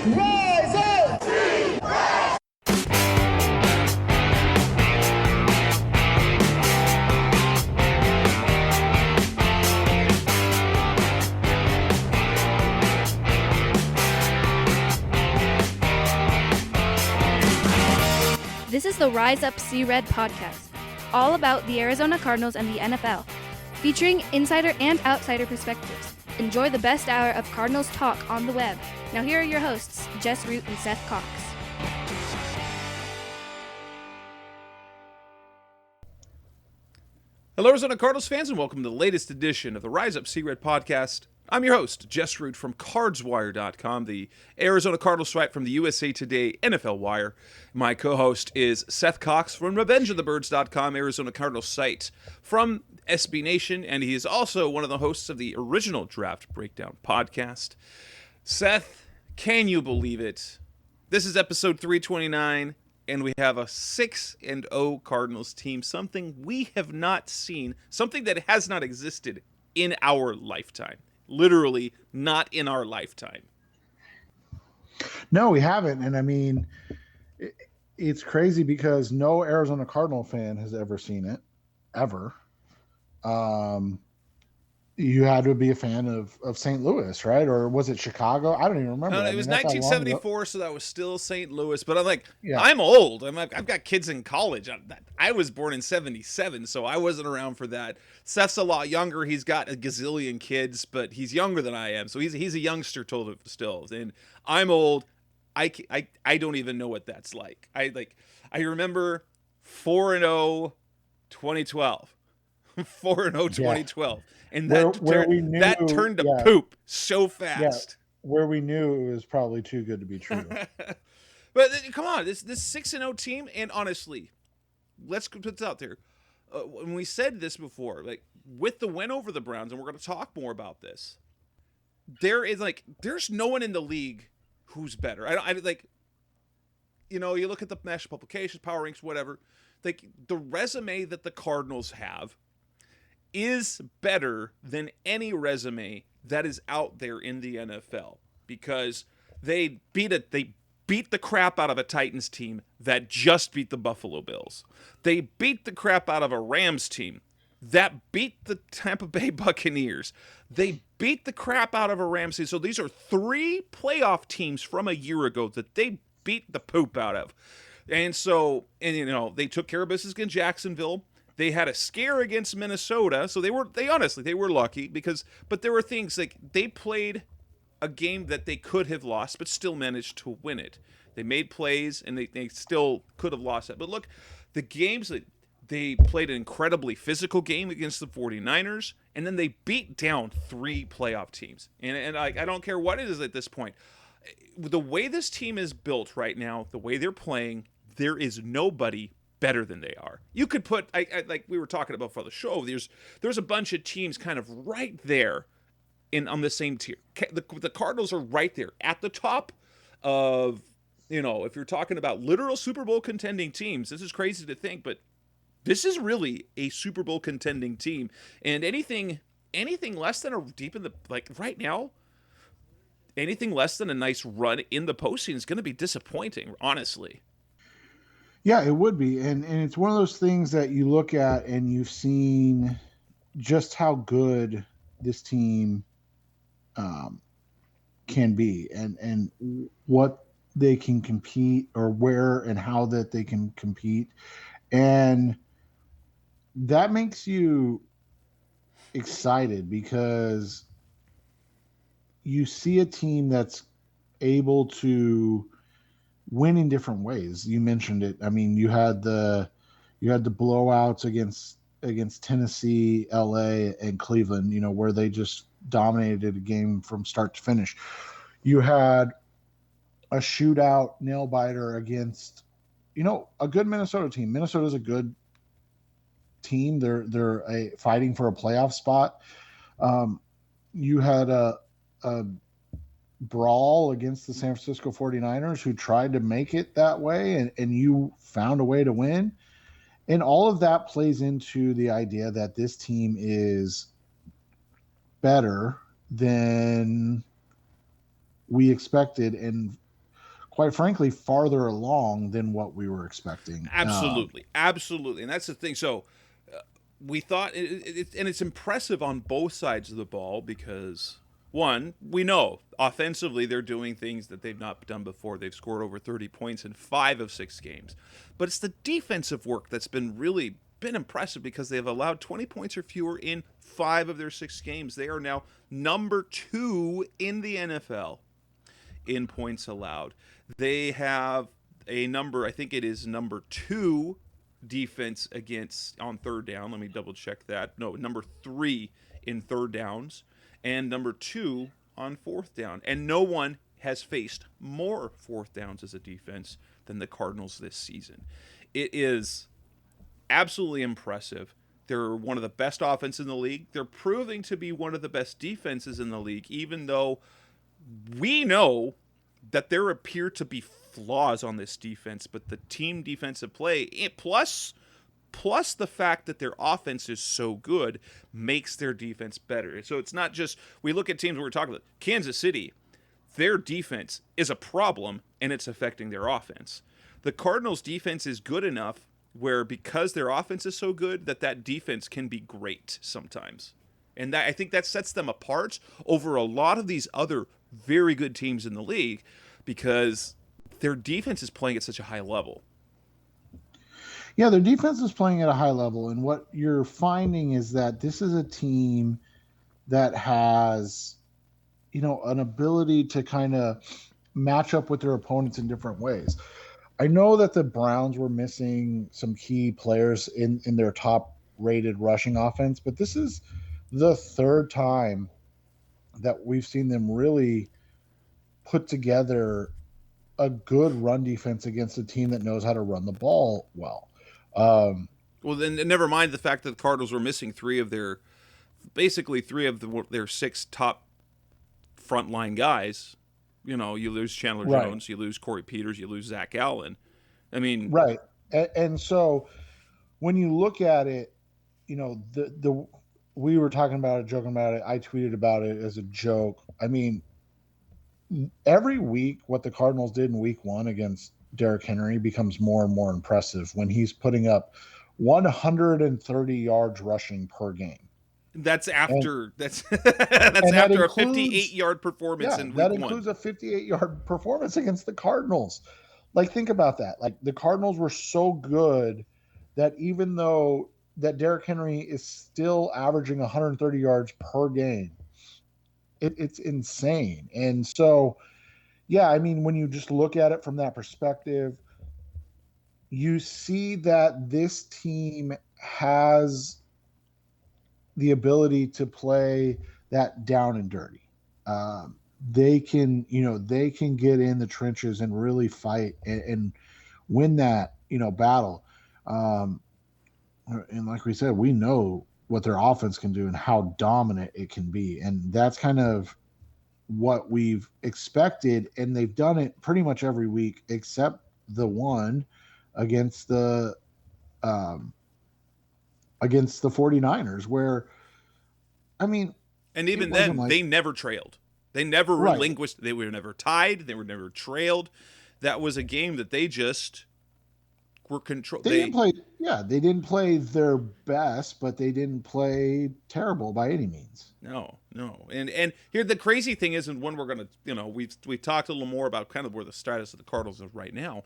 Rise up! This is the Rise Up See Red podcast, all about the Arizona Cardinals and the NFL, featuring insider and outsider perspectives. Enjoy the best hour of Cardinals talk on the web. Now here are your hosts, Jess Root and Seth Cox. Hello, Arizona Cardinals fans, and welcome to the latest edition of the Rise Up See Red podcast. I'm your host, Jess Root from CardsWire.com, the Arizona Cardinals site from the USA Today NFL Wire. My co-host is Seth Cox from RevengeOfTheBirds.com, Arizona Cardinals site from SB Nation, and he is also one of the hosts of the original Draft Breakdown podcast. Seth, can you believe it? This is episode 329. And we have a 6-0 Cardinals team, something we have not seen, something that has not existed in our lifetime. Literally not in our lifetime. No, we haven't. And I mean, it's crazy because no Arizona Cardinal fan has ever seen it, ever. You had to be a fan of St. Louis, right? Or was it Chicago? I don't even remember. It was 1974, so that was still St. Louis. But I'm like, Yeah. I'm old. I've got kids in college. I was born in 77, so I wasn't around for that. Seth's a lot younger. He's got a gazillion kids, but he's younger than I am. So he's a youngster still. And I'm old. I don't even know what that's like. I remember 4-0 2012. 4-0 2012. And that turned to poop so fast. Yeah, where we knew it was probably too good to be true. But come on, this 6-0 team, and honestly, let's put this out there. When we said this before, like with the win over the Browns, and we're going to talk more about this, there's no one in the league who's better. You look at the national publications, power ranks, whatever. Like the resume that the Cardinals have is better than any resume that is out there in the NFL, because they beat the crap out of a Titans team that just beat the Buffalo Bills. They beat the crap out of a Rams team that beat the Tampa Bay Buccaneers. They beat the crap out of a Rams team. So these are three playoff teams from a year ago that they beat the poop out of. And they took care of business against Jacksonville. They had a scare against Minnesota, so they were lucky but there were things like they played a game that they could have lost, but still managed to win it. They made plays, and they still could have lost it. But look, the games that they played an incredibly physical game against the 49ers, and then they beat down three playoff teams. And I don't care what it is at this point. The way this team is built right now, the way they're playing, there is nobody better than they are. You could put, like we were talking about for the show, there's a bunch of teams kind of right there on the same tier. The Cardinals are right there at the top of, if you're talking about literal Super Bowl contending teams. This is crazy to think, but this is really a Super Bowl contending team. And anything less than right now, anything less than a nice run in the postseason is going to be disappointing, honestly. Yeah, it would be. And it's one of those things that you look at and you've seen just how good this team can be and what they can compete, or where and how that they can compete. And that makes you excited because you see a team that's able to win in different ways. You mentioned it. I mean, you had the blowouts against Tennessee, LA, and Cleveland, where they just dominated a game from start to finish. You had a shootout nail biter against, a good Minnesota team. Minnesota's a good team. They're fighting for a playoff spot. You had a brawl against the San Francisco 49ers, who tried to make it that way, and you found a way to win. And all of that plays into the idea that this team is better than we expected. And quite frankly, farther along than what we were expecting. Absolutely. Absolutely. And that's the thing. So we thought, and it's impressive on both sides of the ball because, one, we know offensively they're doing things that they've not done before. They've scored over 30 points in 5 of 6 games. But it's the defensive work that's been impressive because they've allowed 20 points or fewer in 5 of their 6 games. They are now number 2 in the NFL in points allowed. They have I think it is number 2 defense against on third down. Let me double check that. No, number 3 in third downs and number 2 on fourth down. And no one has faced more fourth downs as a defense than the Cardinals this season. It is absolutely impressive. They're one of the best offenses in the league. They're proving to be one of the best defenses in the league, even though we know that there appear to be flaws on this defense, but the team defensive play, plus the fact that their offense is so good, makes their defense better. So it's not just, we look at teams we're talking about, Kansas City, their defense is a problem, and it's affecting their offense. The Cardinals' defense is good enough where because their offense is so good, that defense can be great sometimes. And I think that sets them apart over a lot of these other very good teams in the league because their defense is playing at such a high level. Yeah, their defense is playing at a high level. And what you're finding is that this is a team that has, an ability to kind of match up with their opponents in different ways. I know that the Browns were missing some key players in their top-rated rushing offense, but this is the third time that we've seen them really put together a good run defense against a team that knows how to run the ball well. Well, then never mind the fact that the Cardinals were missing three of their 6 top frontline guys. You lose Chandler Jones, you lose Corey Peters, you lose Zach Allen. I mean, right. And so when you look at it, we were talking about it, joking about it. I tweeted about it as a joke. I mean, every week, what the Cardinals did in week 1 against Derrick Henry becomes more and more impressive when he's putting up 130 yards rushing per game. That's after that's after a 58-yard performance in week 1. That includes a 58-yard performance against the Cardinals. Like, think about that. Like, the Cardinals were so good that even though that Derrick Henry is still averaging 130 yards per game, it's insane. And so, yeah, I mean, when you just look at it from that perspective, you see that this team has the ability to play that down and dirty. They can get in the trenches and really fight and win that, battle. And like we said, we know what their offense can do and how dominant it can be. And that's kind of what we've expected. And they've done it pretty much every week, except the one against the 49ers, where, I mean, and even then, they never trailed. They never relinquished. They were never tied. They were never trailed. That was a game that they just were controlled. They didn't play their best, but they didn't play terrible by any means. No. And here the crazy thing is, and when we're gonna, we've talked a little more about kind of where the status of the Cardinals is right now.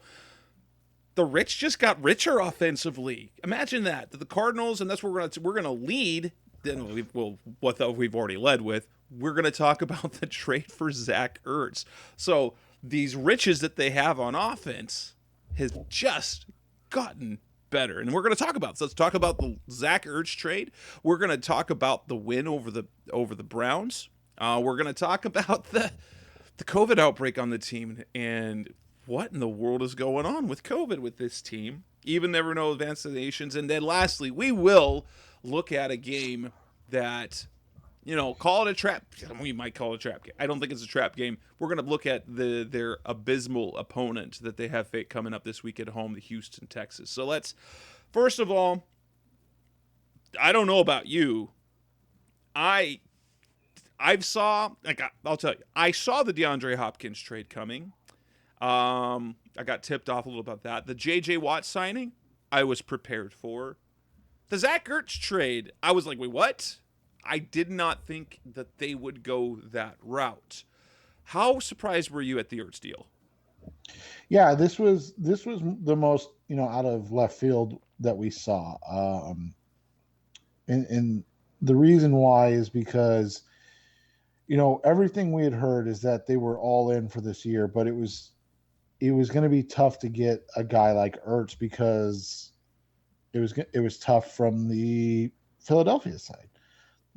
The rich just got richer offensively. Imagine that the Cardinals, and that's what we're gonna lead. Then what we've already led with. We're gonna talk about the trade for Zach Ertz. So these riches that they have on offense has just gotten better, and we're going to talk about. So let's talk about the Zach Ertz trade. We're going to talk about the win over the Browns. We're going to talk about the COVID outbreak on the team and what in the world is going on with COVID with this team. Even there were no vaccinations, and then lastly, we will look at a game that, call it a trap. We might call it a trap game. I don't think it's a trap game. We're going to look at their abysmal opponent that they have coming up this week at home, the Houston Texans. So let's, first of all, I don't know about you. I'll tell you, I saw the DeAndre Hopkins trade coming. I got tipped off a little about that. The J.J. Watt signing, I was prepared for. The Zach Ertz trade, I was like, wait, what? I did not think that they would go that route. How surprised were you at the Ertz deal? Yeah, this was the most, out of left field that we saw. And the reason why is because, everything we had heard is that they were all in for this year, but it was going to be tough to get a guy like Ertz because it was tough from the Philadelphia side.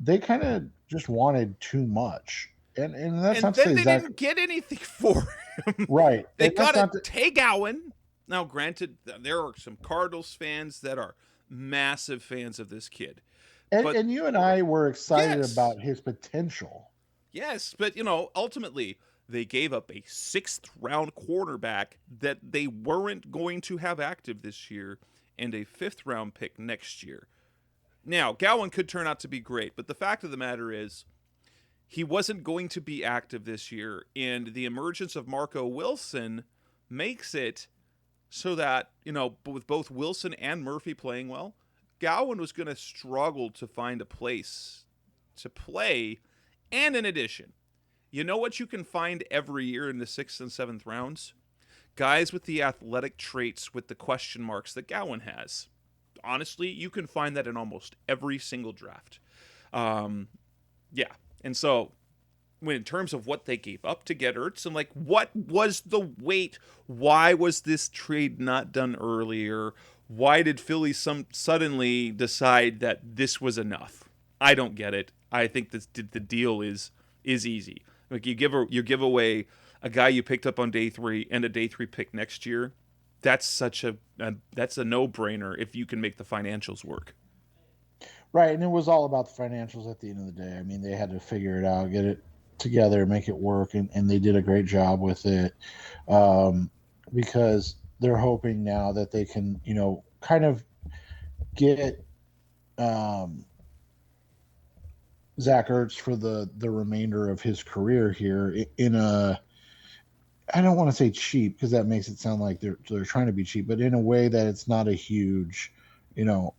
They kind of just wanted too much. And that's And not to then say they Zach. didn't get anything for him. Right. They And that's got not a Tay Gowan. Now, granted, there are some Cardinals fans that are massive fans of this kid. But and you and I were excited yes, about his potential. yes, but ultimately they gave up a sixth round quarterback that they weren't going to have active this year and a fifth round pick next year. Now, Gowan could turn out to be great, but the fact of the matter is he wasn't going to be active this year, and the emergence of Marco Wilson makes it so that, with both Wilson and Murphy playing well, Gowan was going to struggle to find a place to play. And in addition, you know what you can find every year in the 6th and 7th rounds? Guys with the athletic traits with the question marks that Gowan has. Honestly, you can find that in almost every single draft. Yeah. And so, in terms of what they gave up to get Ertz, and what was the wait? Why was this trade not done earlier? Why did Philly suddenly decide that this was enough? I don't get it. I think the deal is easy. Like you give away a guy you picked up on day 3 and a day 3 pick next year. That's such that's a no-brainer if you can make the financials work. Right. And it was all about the financials at the end of the day. I mean, they had to figure it out, get it together, make it work. And they did a great job with it, because they're hoping now that they can, kind of get Zach Ertz for the remainder of his career here in a, I don't want to say cheap because that makes it sound like they're trying to be cheap, but in a way that it's not a huge, you know,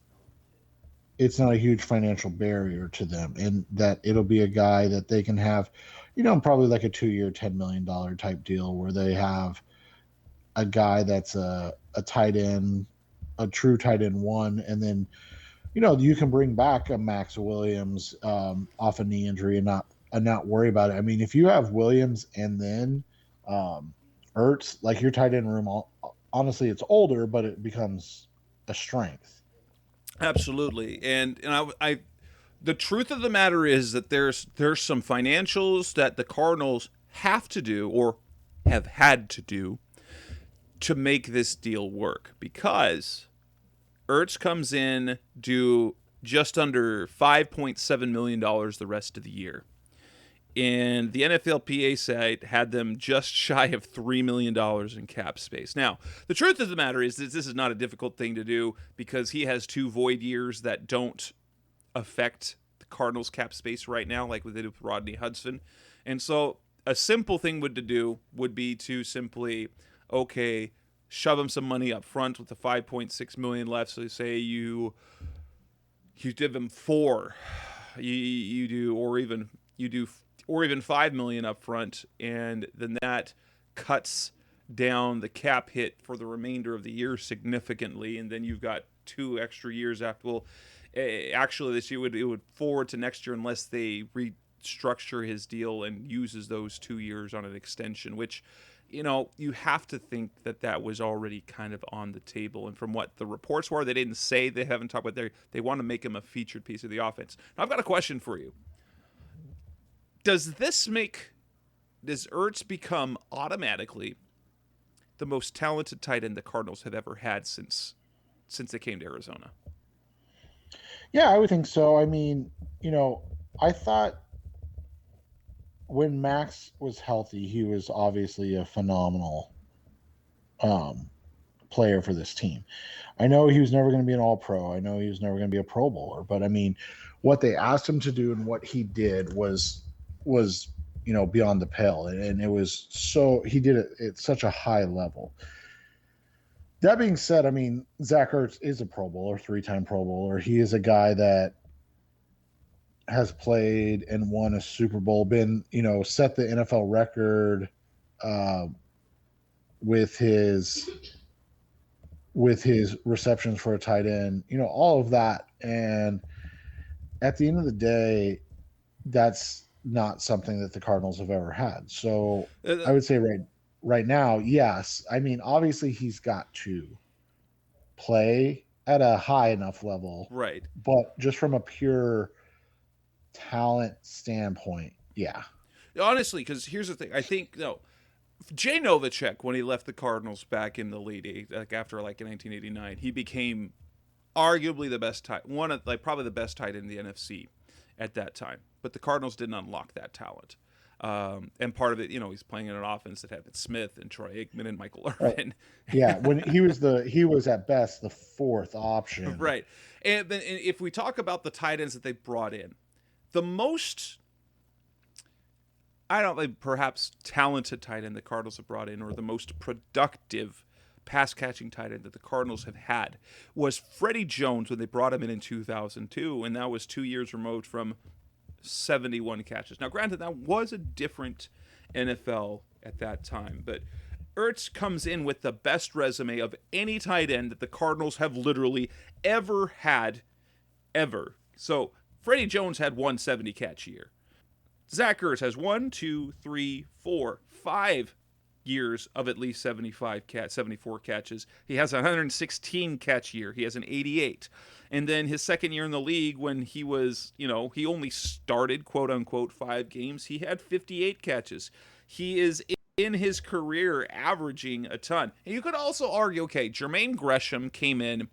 it's not a huge financial barrier to them, and that it'll be a guy that they can have, probably like a 2-year, $10 million type deal where they have a guy that's a tight end, a true tight end one, and then you can bring back a Max Williams off a knee injury and not worry about it. I mean, if you have Williams and then Ertz, like your tight end room, honestly, it's older, but it becomes a strength. Absolutely, and I the truth of the matter is that there's some financials that the Cardinals have to do or have had to do to make this deal work, because Ertz comes in due just under $5.7 million the rest of the year. And the NFLPA site had them just shy of $3 million in cap space. Now, the truth of the matter is that this is not a difficult thing to do because he has 2 void years that don't affect the Cardinals cap space right now, like they did with Rodney Hudson. And so a simple thing to do would be to simply, okay, shove him some money up front with the $5.6 million left. So say you give him 4, you do, or even $5 million up front, and then that cuts down the cap hit for the remainder of the year significantly, and then you've got 2 extra years after. Well, actually, this year it would forward to next year unless they restructure his deal and uses those 2 years on an extension, which, you have to think that was already kind of on the table. And from what the reports were, they didn't say, they haven't talked about they want to make him a featured piece of the offense. Now, I've got a question for you. Does Ertz become automatically the most talented tight end the Cardinals have ever had since they came to Arizona? Yeah, I would think so. I mean, I thought when Max was healthy, he was obviously a phenomenal player for this team. I know he was never going to be an All-Pro. I know he was never going to be a Pro Bowler. But I mean, what they asked him to do and what he did was beyond the pale, and it was he did it at such a high level. That being said, I mean, Zach Ertz is a Pro Bowler, 3-time Pro Bowler. He is a guy that has played and won a Super Bowl, been, set the NFL record uh, with his receptions for a tight end, all of that. And at the end of the day, that's not something that the Cardinals have ever had. So I would say right now, yes. I mean, obviously he's got to play at a high enough level. Right. But just from a pure talent standpoint, yeah. Honestly, because here's the thing. I think, Jay Novacek, when he left the Cardinals back in the late 80s, after in 1989, he became arguably the best probably the best tight end in the NFC at that time. But the Cardinals didn't unlock that talent. And part of it, he's playing in an offense that had Smith and Troy Aikman and Michael Irvin. Right. Yeah, when he was at best the fourth option. Right. And then if we talk about the tight ends that they brought in, the most, perhaps talented tight end the Cardinals have brought in, or the most productive pass-catching tight end that the Cardinals have had, was Freddie Jones when they brought him in 2002, and that was 2 years removed from 71 catches. Now, granted, that was a different NFL at that time, but Ertz comes in with the best resume of any tight end that the Cardinals have literally ever had, ever. So, Freddie Jones had 170 catch year. Zach Ertz has 5 years of at least 74 catches. He has 116 catch year. He has an 88. And then his second year in the league, when he was, he only started, quote unquote, 5 games, he had 58 catches. He is in his career averaging a ton. And you could also argue, okay, Jermaine Gresham came in.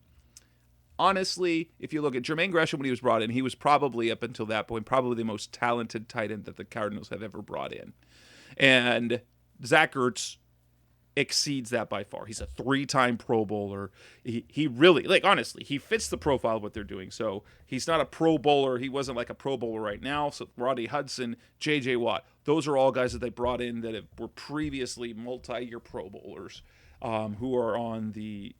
Honestly, if you look at Jermaine Gresham when he was brought in, he was probably, up until that point, probably the most talented tight end that the Cardinals have ever brought in. And Zach Ertz exceeds that by far. He's a 3-time Pro Bowler. He really, honestly, he fits the profile of what they're doing. So he's not a Pro Bowler. He wasn't like a Pro Bowler right now. So Roddy Hudson, J.J. Watt, those are all guys that they brought in that were previously multi-year Pro Bowlers who are on the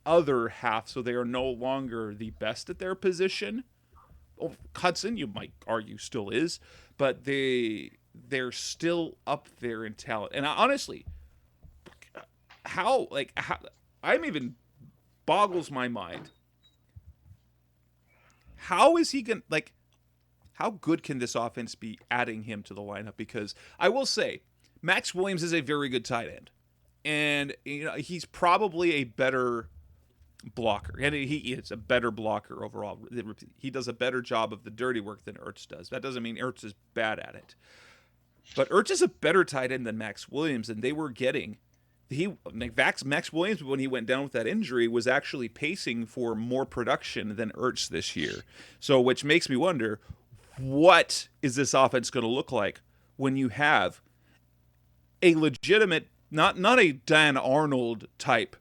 other half, so they are no longer the best at their position. Well, Hudson, you might argue, still is, but they're still up there in talent. And honestly, how I'm even boggles my mind. How is he gonna how good can this offense be adding him to the lineup? Because I will say, Max Williams is a very good tight end, and he's probably a better blocker, and he is a better blocker overall. He does a better job of the dirty work than Ertz does. That doesn't mean Ertz is bad at it, but Ertz is a better tight end than Max Williams, and they were getting Max Williams, when he went down with that injury, was actually pacing for more production than Ertz this year. So, which makes me wonder, what is this offense going to look like when you have a legitimate, not a Dan Arnold type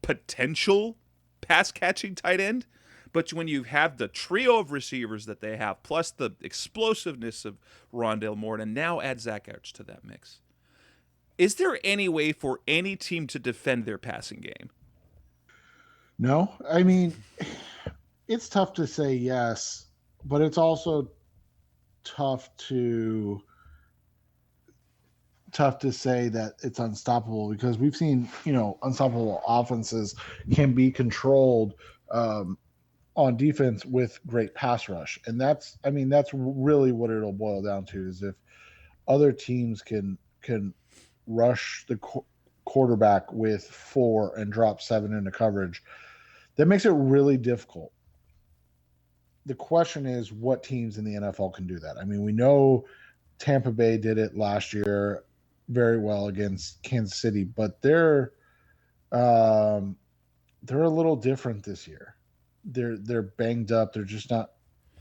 potential pass-catching tight end, but when you have the trio of receivers that they have, plus the explosiveness of Rondale Moore, and now add Zach Ertz to that mix, is there any way for any team to defend their passing game? No. I mean, it's tough to say yes, but it's also tough to say that it's unstoppable, because we've seen, unstoppable offenses can be controlled on defense with great pass rush. And that's really what it'll boil down to, is if other teams can rush the quarterback with 4 and drop 7 into coverage, that makes it really difficult. The question is, what teams in the NFL can do that? I mean, we know Tampa Bay did it last year very well against Kansas City, but they're a little different this year. They're banged up. They're just not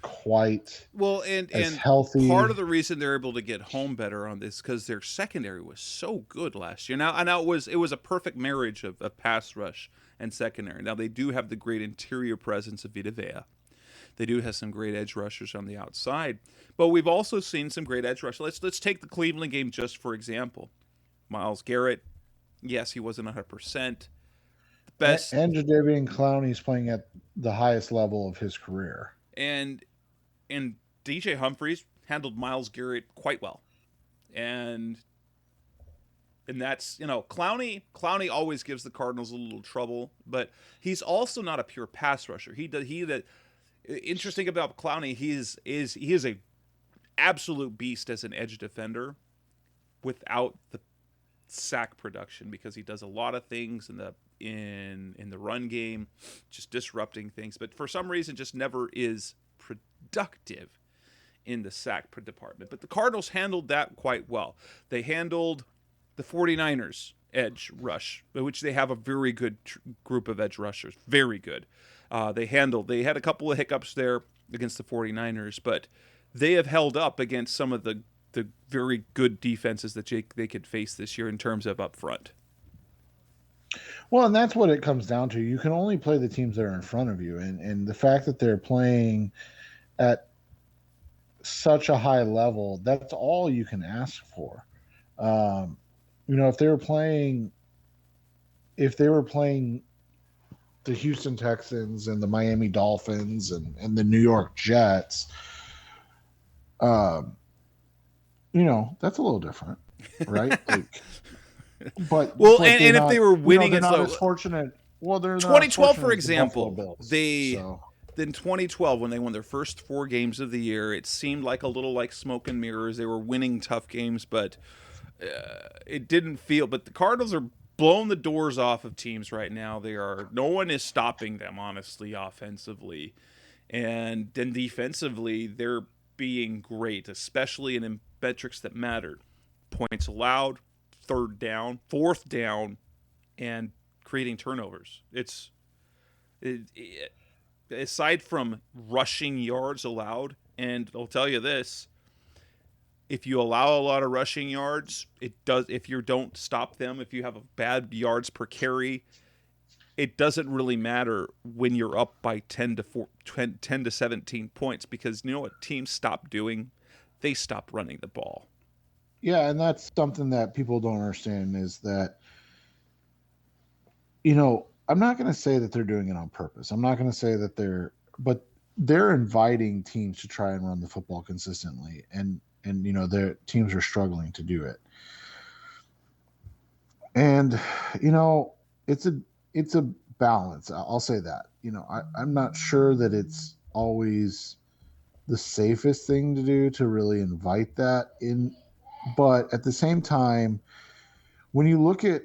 quite and healthy. Part of the reason they're able to get home better on this, because their secondary was so good last year. Now it was a perfect marriage of pass rush and secondary. Now they do have the great interior presence of Vita Vea. They do have some great edge rushers on the outside, but we've also seen some great edge rushers. Let's take the Cleveland game just for example. Myles Garrett, yes, he wasn't 100%. The best And Jadeveon Clowney's playing at the highest level of his career. and DJ Humphries handled Myles Garrett quite well. And that's, Clowney always gives the Cardinals a little trouble, but he's also not a pure pass rusher. Interesting about Clowney, he is a absolute beast as an edge defender without the sack production, because he does a lot of things in the run game, just disrupting things, but for some reason just never is productive in the sack department. But the Cardinals handled that quite well. They handled the 49ers edge rush, which they have a very good group of edge rushers. Very good. They had a couple of hiccups there against the 49ers, but they have held up against some of the very good defenses that they could face this year in terms of up front. Well, and that's what it comes down to. You can only play the teams that are in front of you. And the fact that they're playing at such a high level, that's all you can ask for. If they were playing the Houston Texans and the Miami Dolphins and the New York Jets, that's a little different, right? But if they were winning, they're not as fortunate. Well, they're 2012, for example, Bills, in 2012, when they won their first 4 games of the year, it seemed like a little like smoke and mirrors. They were winning tough games, but it didn't feel. But the Cardinals are blowing the doors off of teams right now. No one is stopping them, honestly, offensively, and then defensively, they're being great, especially in metrics that matter: points allowed, third down, fourth down, and creating turnovers. Aside from rushing yards allowed, and I'll tell you this, if you allow a lot of rushing yards, if you don't stop them, if you have a bad yards per carry, it doesn't really matter when you're up by 10 to 17 points, because you know what teams stop doing? They stop running the ball. Yeah, and that's something that people don't understand is that, I'm not going to say that they're doing it on purpose. I'm not going to say that but they're inviting teams to try and run the football consistently, and their teams are struggling to do it. And it's a balance. I'll say that. I'm not sure that it's always the safest thing to do to really invite that in, but at the same time, when you look at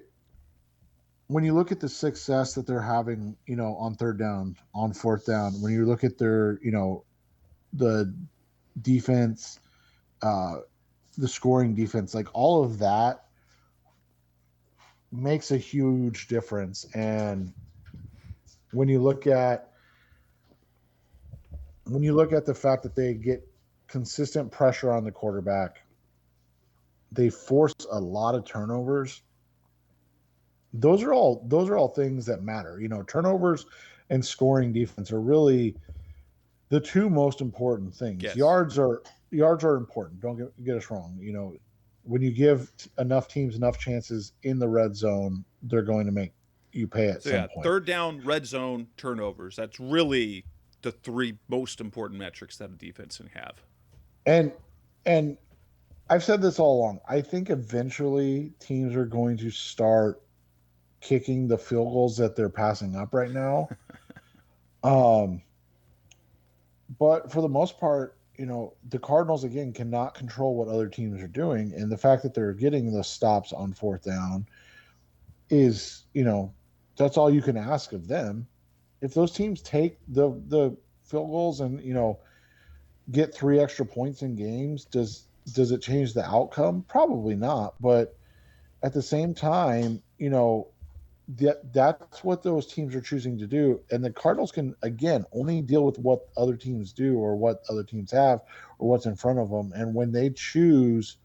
the success that they're having, on third down, on fourth down, when you look at their, the defense, the scoring defense, like all of that makes a huge difference. And when you look at the fact that they get consistent pressure on the quarterback, they force a lot of turnovers. Those are all things that matter. Turnovers and scoring defense are really the two most important things. Yes. Yards are important. Don't get us wrong. When you give enough teams enough chances in the red zone, they're going to make you pay at some point. Third down, red zone, turnovers. That's really the 3 most important metrics that a defense can have. And I've said this all along. I think eventually teams are going to start kicking the field goals that they're passing up right now. But for the most part, the Cardinals, again, cannot control what other teams are doing. And the fact that they're getting the stops on fourth down is, that's all you can ask of them. If those teams take the field goals and, get 3 extra points in games, does it change the outcome? Probably not. But at the same time, that's what those teams are choosing to do. And the Cardinals can, again, only deal with what other teams do or what other teams have or what's in front of them. And when they choose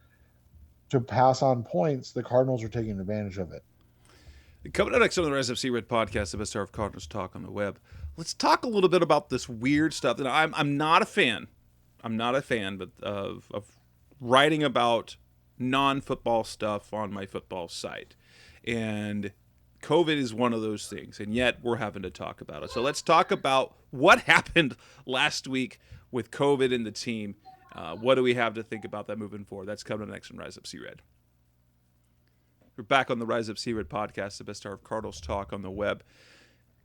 to pass on points, the Cardinals are taking advantage of it. Coming up next on the Rise of C-Red podcast, the best hour of Cardinals talk on the web. let's talk a little bit about this weird stuff. And I'm not a fan. I'm not a fan, but of writing about non-football stuff on my football site, and COVID is one of those things, and yet we're having to talk about it. So let's talk about what happened last week with COVID and the team. What do we have to think about that moving forward? That's coming up next on Rise Up C-Red. We're back on the Rise Up C-Red podcast, the best hour of Cardinals talk on the web.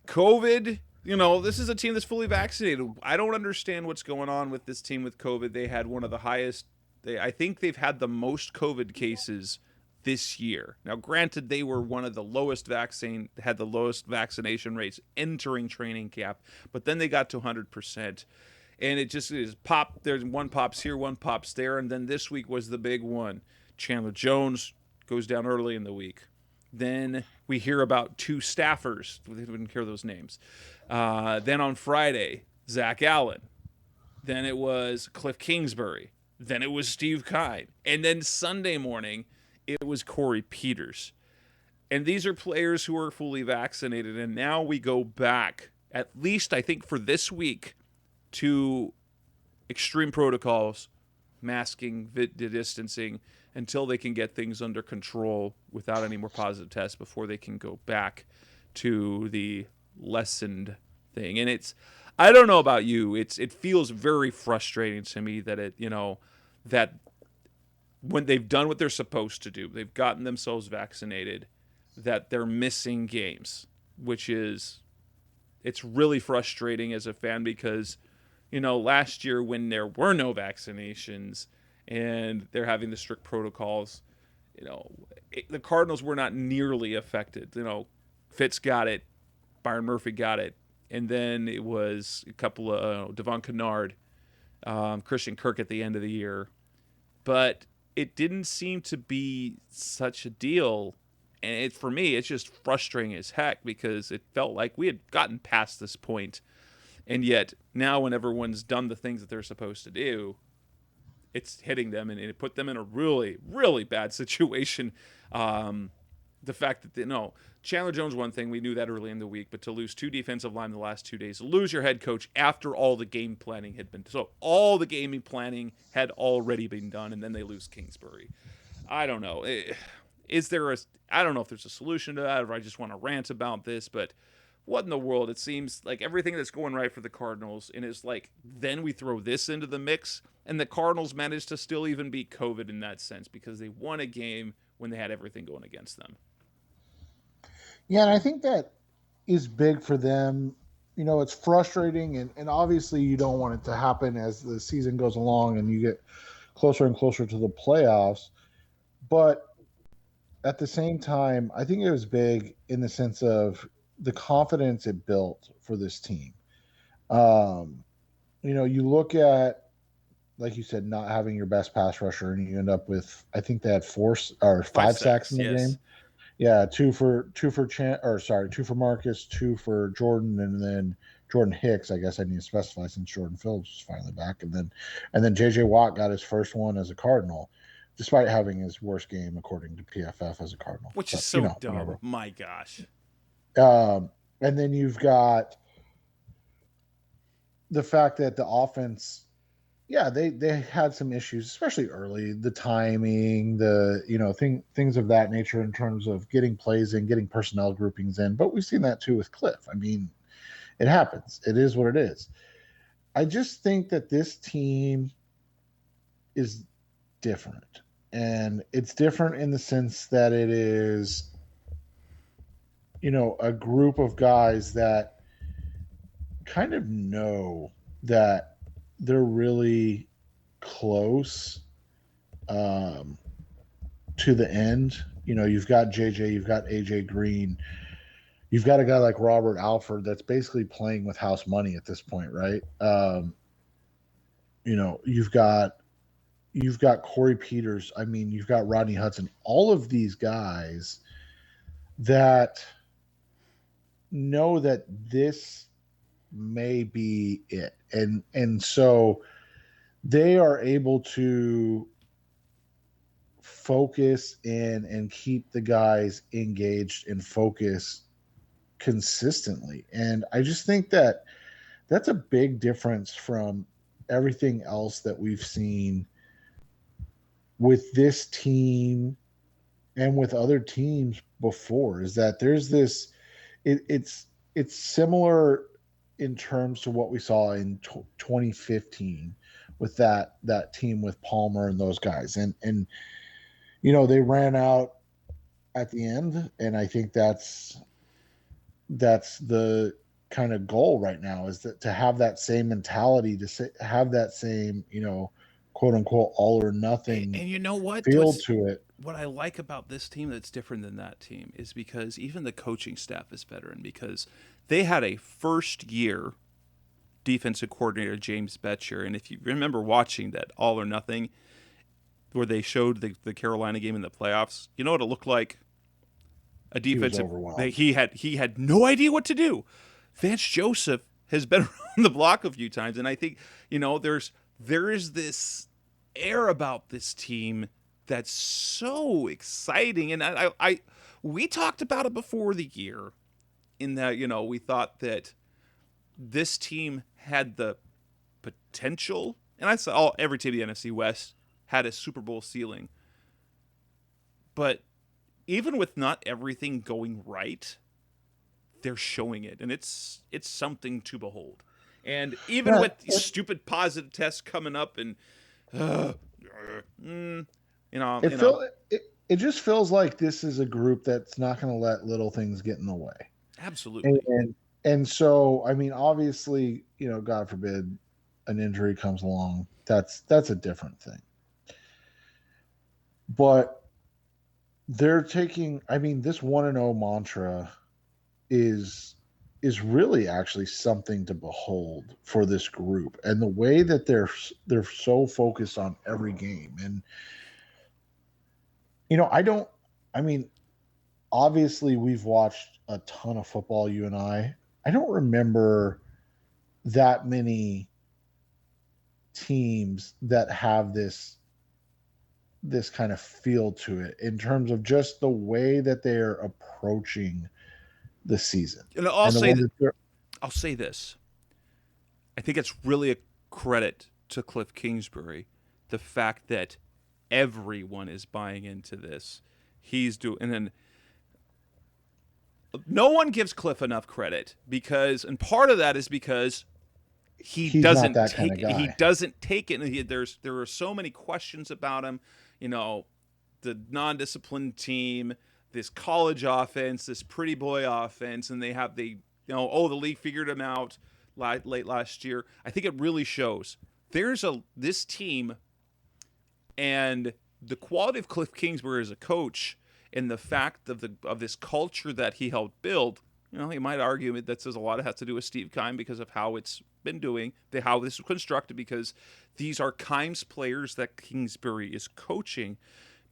COVID, this is a team that's fully vaccinated. I don't understand what's going on with this team with COVID. They had one of the highest, I think they've had the most COVID cases this year. Now, granted, they were one of the lowest had the lowest vaccination rates entering training camp, but then they got to 100%. And it just is pop. There's one pops here, one pops there. And then this week was the big one. Chandler Jones goes down early in the week. Then we hear about 2 staffers. We didn't hear those names. Then on Friday, Zach Allen. Then it was Cliff Kingsbury. Then it was Steve Kine. And then Sunday morning, it was Corey Peters. And these are players who are fully vaccinated. And now we go back, at least I think for this week, to extreme protocols, masking, distancing, until they can get things under control without any more positive tests before they can go back to the lessened thing. And I don't know about you, it feels very frustrating to me that that when they've done what they're supposed to do, they've gotten themselves vaccinated, that they're missing games, it's really frustrating as a fan because, last year when there were no vaccinations and they're having the strict protocols, the Cardinals were not nearly affected. Fitz got it, Byron Murphy got it, and then it was a couple of Devon Kennard, Christian Kirk at the end of the year. But it didn't seem to be such a deal. And for me, it's just frustrating as heck because it felt like we had gotten past this point. And yet now when everyone's done the things that they're supposed to do, it's hitting them and it put them in a really, really bad situation. The fact that, Chandler Jones, one thing, we knew that early in the week, but to lose 2 defensive linemen the last 2 days, lose your head coach after all the game planning had been, so all the gaming planning had already been done, and then they lose Kingsbury. I don't know. I don't know if there's a solution to that, or I just want to rant about this, but what in the world? It seems like everything that's going right for the Cardinals, and it's like, then we throw this into the mix, and the Cardinals managed to still even beat COVID in that sense, because they won a game when they had everything going against them. Yeah, and I think that is big for them. It's frustrating, and obviously you don't want it to happen as the season goes along and you get closer and closer to the playoffs. But at the same time, I think it was big in the sense of the confidence it built for this team. You look at, like you said, not having your best pass rusher, and you end up with, I think they had 5 sacks in the game. Yeah, two for Marcus, 2 for Jordan, and then Jordan Hicks. I guess I need to specify since Jordan Phillips was finally back, and then JJ Watt got his first one as a Cardinal, despite having his worst game according to PFF as a Cardinal. Which is so dumb. Whatever. My gosh. And then you've got the fact that the offense, they had some issues, especially early, the timing, things of that nature in terms of getting plays in, getting personnel groupings in. But we've seen that too with Cliff. I mean, it happens. It is what it is. I just think that this team is different. And it's different in the sense that it is, a group of guys that kind of know that they're really close to the end. You've got JJ, you've got AJ Green, you've got a guy like Robert Alford that's basically playing with house money at this point, right? You've got Corey Peters. I mean, you've got Rodney Hudson. All of these guys that know that this may be it, and so they are able to focus in and keep the guys engaged and focused consistently. And I just think that that's a big difference from everything else that we've seen with this team and with other teams before, is that there's this it's similar in terms to what we saw in 2015 with that team with Palmer and those guys, and they ran out at the end, and I think that's the kind of goal right now, is that to have that same mentality, have that same quote unquote all or nothing And you know what? feel to it. What I like about this team that's different than that team is because even the coaching staff is veteran, because they had a first year defensive coordinator, James Betcher. And if you remember watching that all or nothing where they showed the Carolina game in the playoffs, you know what it looked like? A defensive. He had no idea what to do. Vance Joseph has been around the block a few times, and I think there is this air about this team that's so exciting. And we talked about it before the year, in that we thought that this team had the potential, and I saw every team in the NFC West had a Super Bowl ceiling, but even with not everything going right, they're showing it, and it's something to behold. And even with these stupid positive tests coming up, and it just feels like this is a group that's not going to let little things get in the way. Absolutely. And so, I mean, obviously, God forbid an injury comes along. That's a different thing. But they're taking, I mean, this 1-0 mantra is really actually something to behold for this group, and the way that they're so focused on every game. And I mean, obviously we've watched a ton of football, you and I don't remember that many teams that have this kind of feel to it in terms of just the way that they're approaching the season. And I'll say this. I think it's really a credit to Cliff Kingsbury, the fact that everyone is buying into this. And then no one gives Cliff enough credit, and part of that is because he doesn't take it. There are so many questions about him. The non-disciplined team, this college offense, this pretty boy offense, and the league figured him out late last year. I think it really shows. This team, and the quality of Cliff Kingsbury as a coach, and the fact of this culture that he helped build. You might argue that says a lot has to do with Steve Keim because of how it's been doing, how this was constructed, because these are Keim's players that Kingsbury is coaching.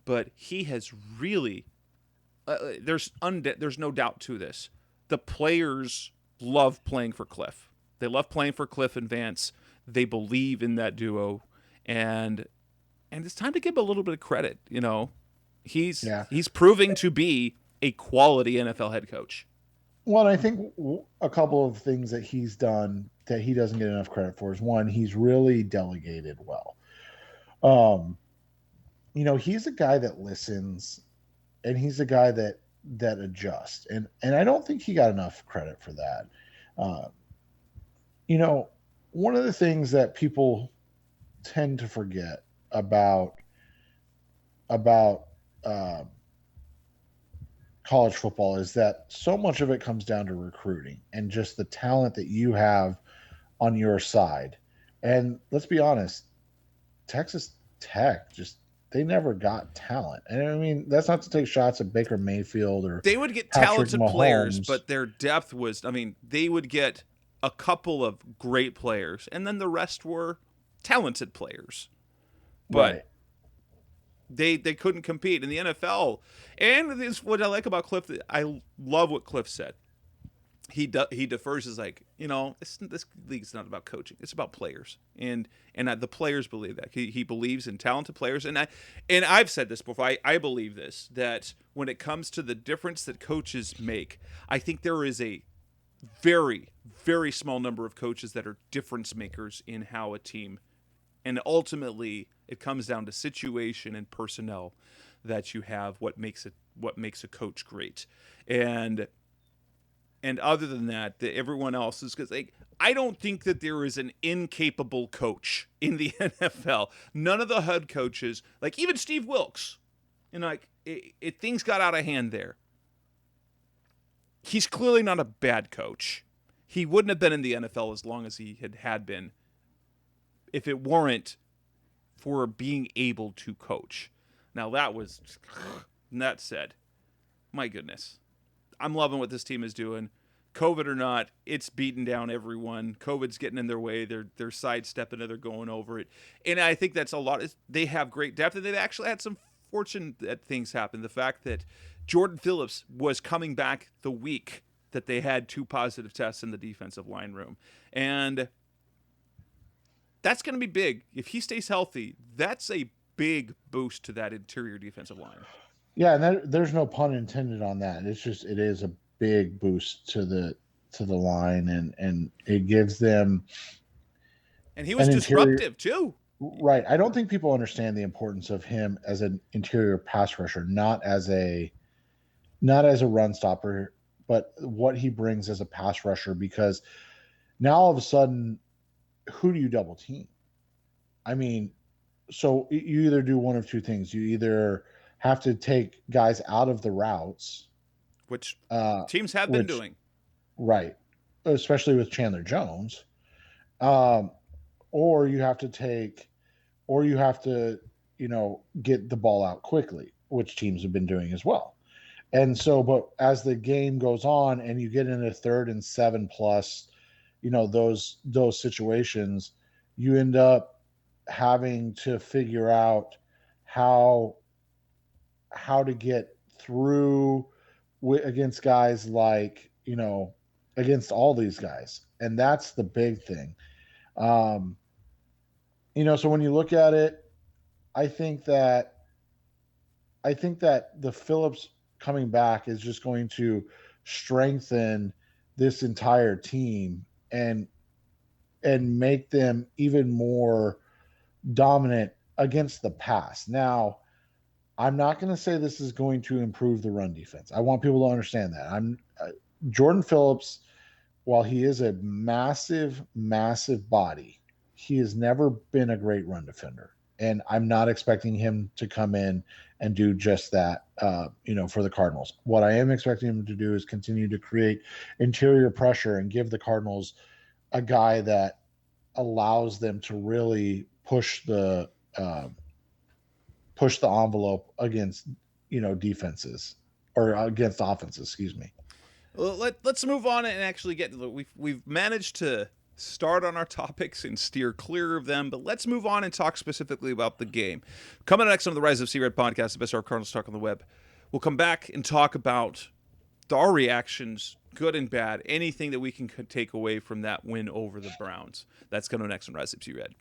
But he has really, there's no doubt to this. The players love playing for Cliff. They love playing for Cliff and Vance. They believe in that duo, and it's time to give him a little bit of credit. He's proving to be a quality NFL head coach. Well, I think a couple of things that he's done that he doesn't get enough credit for is, one, he's really delegated well. He's a guy that listens, and he's a guy that adjusts, and I don't think he got enough credit for that. One of the things that people tend to forget about college football is that so much of it comes down to recruiting and just the talent that you have on your side. And let's be honest, Texas Tech they never got talent. And I mean, that's not to take shots at Baker Mayfield or they would get Patrick talented Mahomes. Players, but their depth was, they would get a couple of great players, and then the rest were talented players. But right. They couldn't compete in the NFL. And this, what I like about Cliff, I love what Cliff said. he defers as like, this league's not about coaching, it's about players, and the players believe that he believes in talented players, and I've said this before. I believe this, that when it comes to the difference that coaches make, I think there is a very, very small number of coaches that are difference makers in how a team, and ultimately it comes down to situation and personnel that you have, what makes a coach great. And other than that, everyone else is, because I don't think that there is an incapable coach in the NFL. None of the head coaches, like even Steve Wilkes, things got out of hand there. He's clearly not a bad coach. He wouldn't have been in the NFL as long as he had been if it weren't for being able to coach. Now that said, my goodness, I'm loving what this team is doing. COVID or not, it's beating down everyone. COVID's getting in their way. They're sidestepping it. They're going over it. And I think that's a lot. They have great depth, and they've actually had some fortune that things happen. The fact that Jordan Phillips was coming back the week that they had 2 positive tests in the defensive line room. And that's going to be big. If he stays healthy, that's a big boost to that interior defensive line. Yeah, and there's no pun intended on that. It is a big boost to the line, and it gives them. And he was disruptive too. Right. I don't think people understand the importance of him as an interior pass rusher, not as a run stopper, but what he brings as a pass rusher, because now all of a sudden, who do you double team? I mean, so you either do one of two things. You either have to take guys out of the routes, which teams have been doing. Right. Especially with Chandler Jones. Or you have to get the ball out quickly, which teams have been doing as well. And so, but as the game goes on and you get into 3rd and 7 plus, those situations, you end up having to figure out how to get through against guys like, against all these guys. And that's the big thing. So when you look at it, I think that the Phillips coming back is just going to strengthen this entire team and make them even more dominant against the pass. Now, I'm not going to say this is going to improve the run defense. I want people to understand that. Jordan Phillips, while he is a massive, massive body, he has never been a great run defender. And I'm not expecting him to come in and do just that, for the Cardinals. What I am expecting him to do is continue to create interior pressure and give the Cardinals a guy that allows them to really push the envelope against, defenses or against offenses, excuse me. Well, let's move on and actually we've managed to start on our topics and steer clear of them, but let's move on and talk specifically about the game. Coming next on the Rise of C-Red podcast, the best our Cardinals talk on the web, we'll come back and talk about our reactions, good and bad, anything that we can take away from that win over the Browns. That's coming next on Rise of C-Red.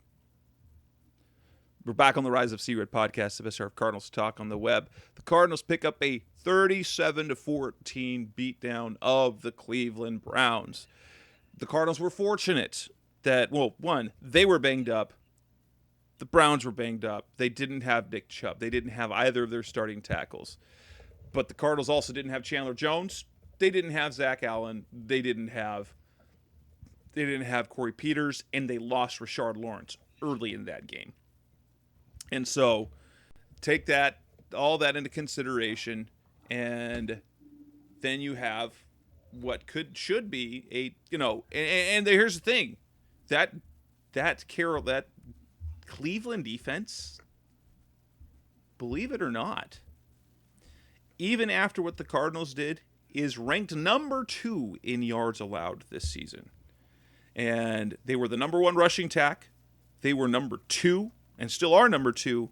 We're back on the Rise of C-Red podcast, the best our Cardinals talk on the web. The Cardinals pick up a 37-14 beatdown of the Cleveland Browns. The Cardinals were fortunate that, they were banged up. The Browns were banged up. They didn't have Nick Chubb. They didn't have either of their starting tackles. But the Cardinals also didn't have Chandler Jones. They didn't have Zach Allen. They didn't have Corey Peters, and they lost Rashard Lawrence early in that game. And so take all that into consideration, and then you have what should be and here's the thing, that Cleveland defense, believe it or not, even after what the Cardinals did, is ranked number 2 in yards allowed this season. And they were the number 1 rushing attack. They were number 2 and still are number 2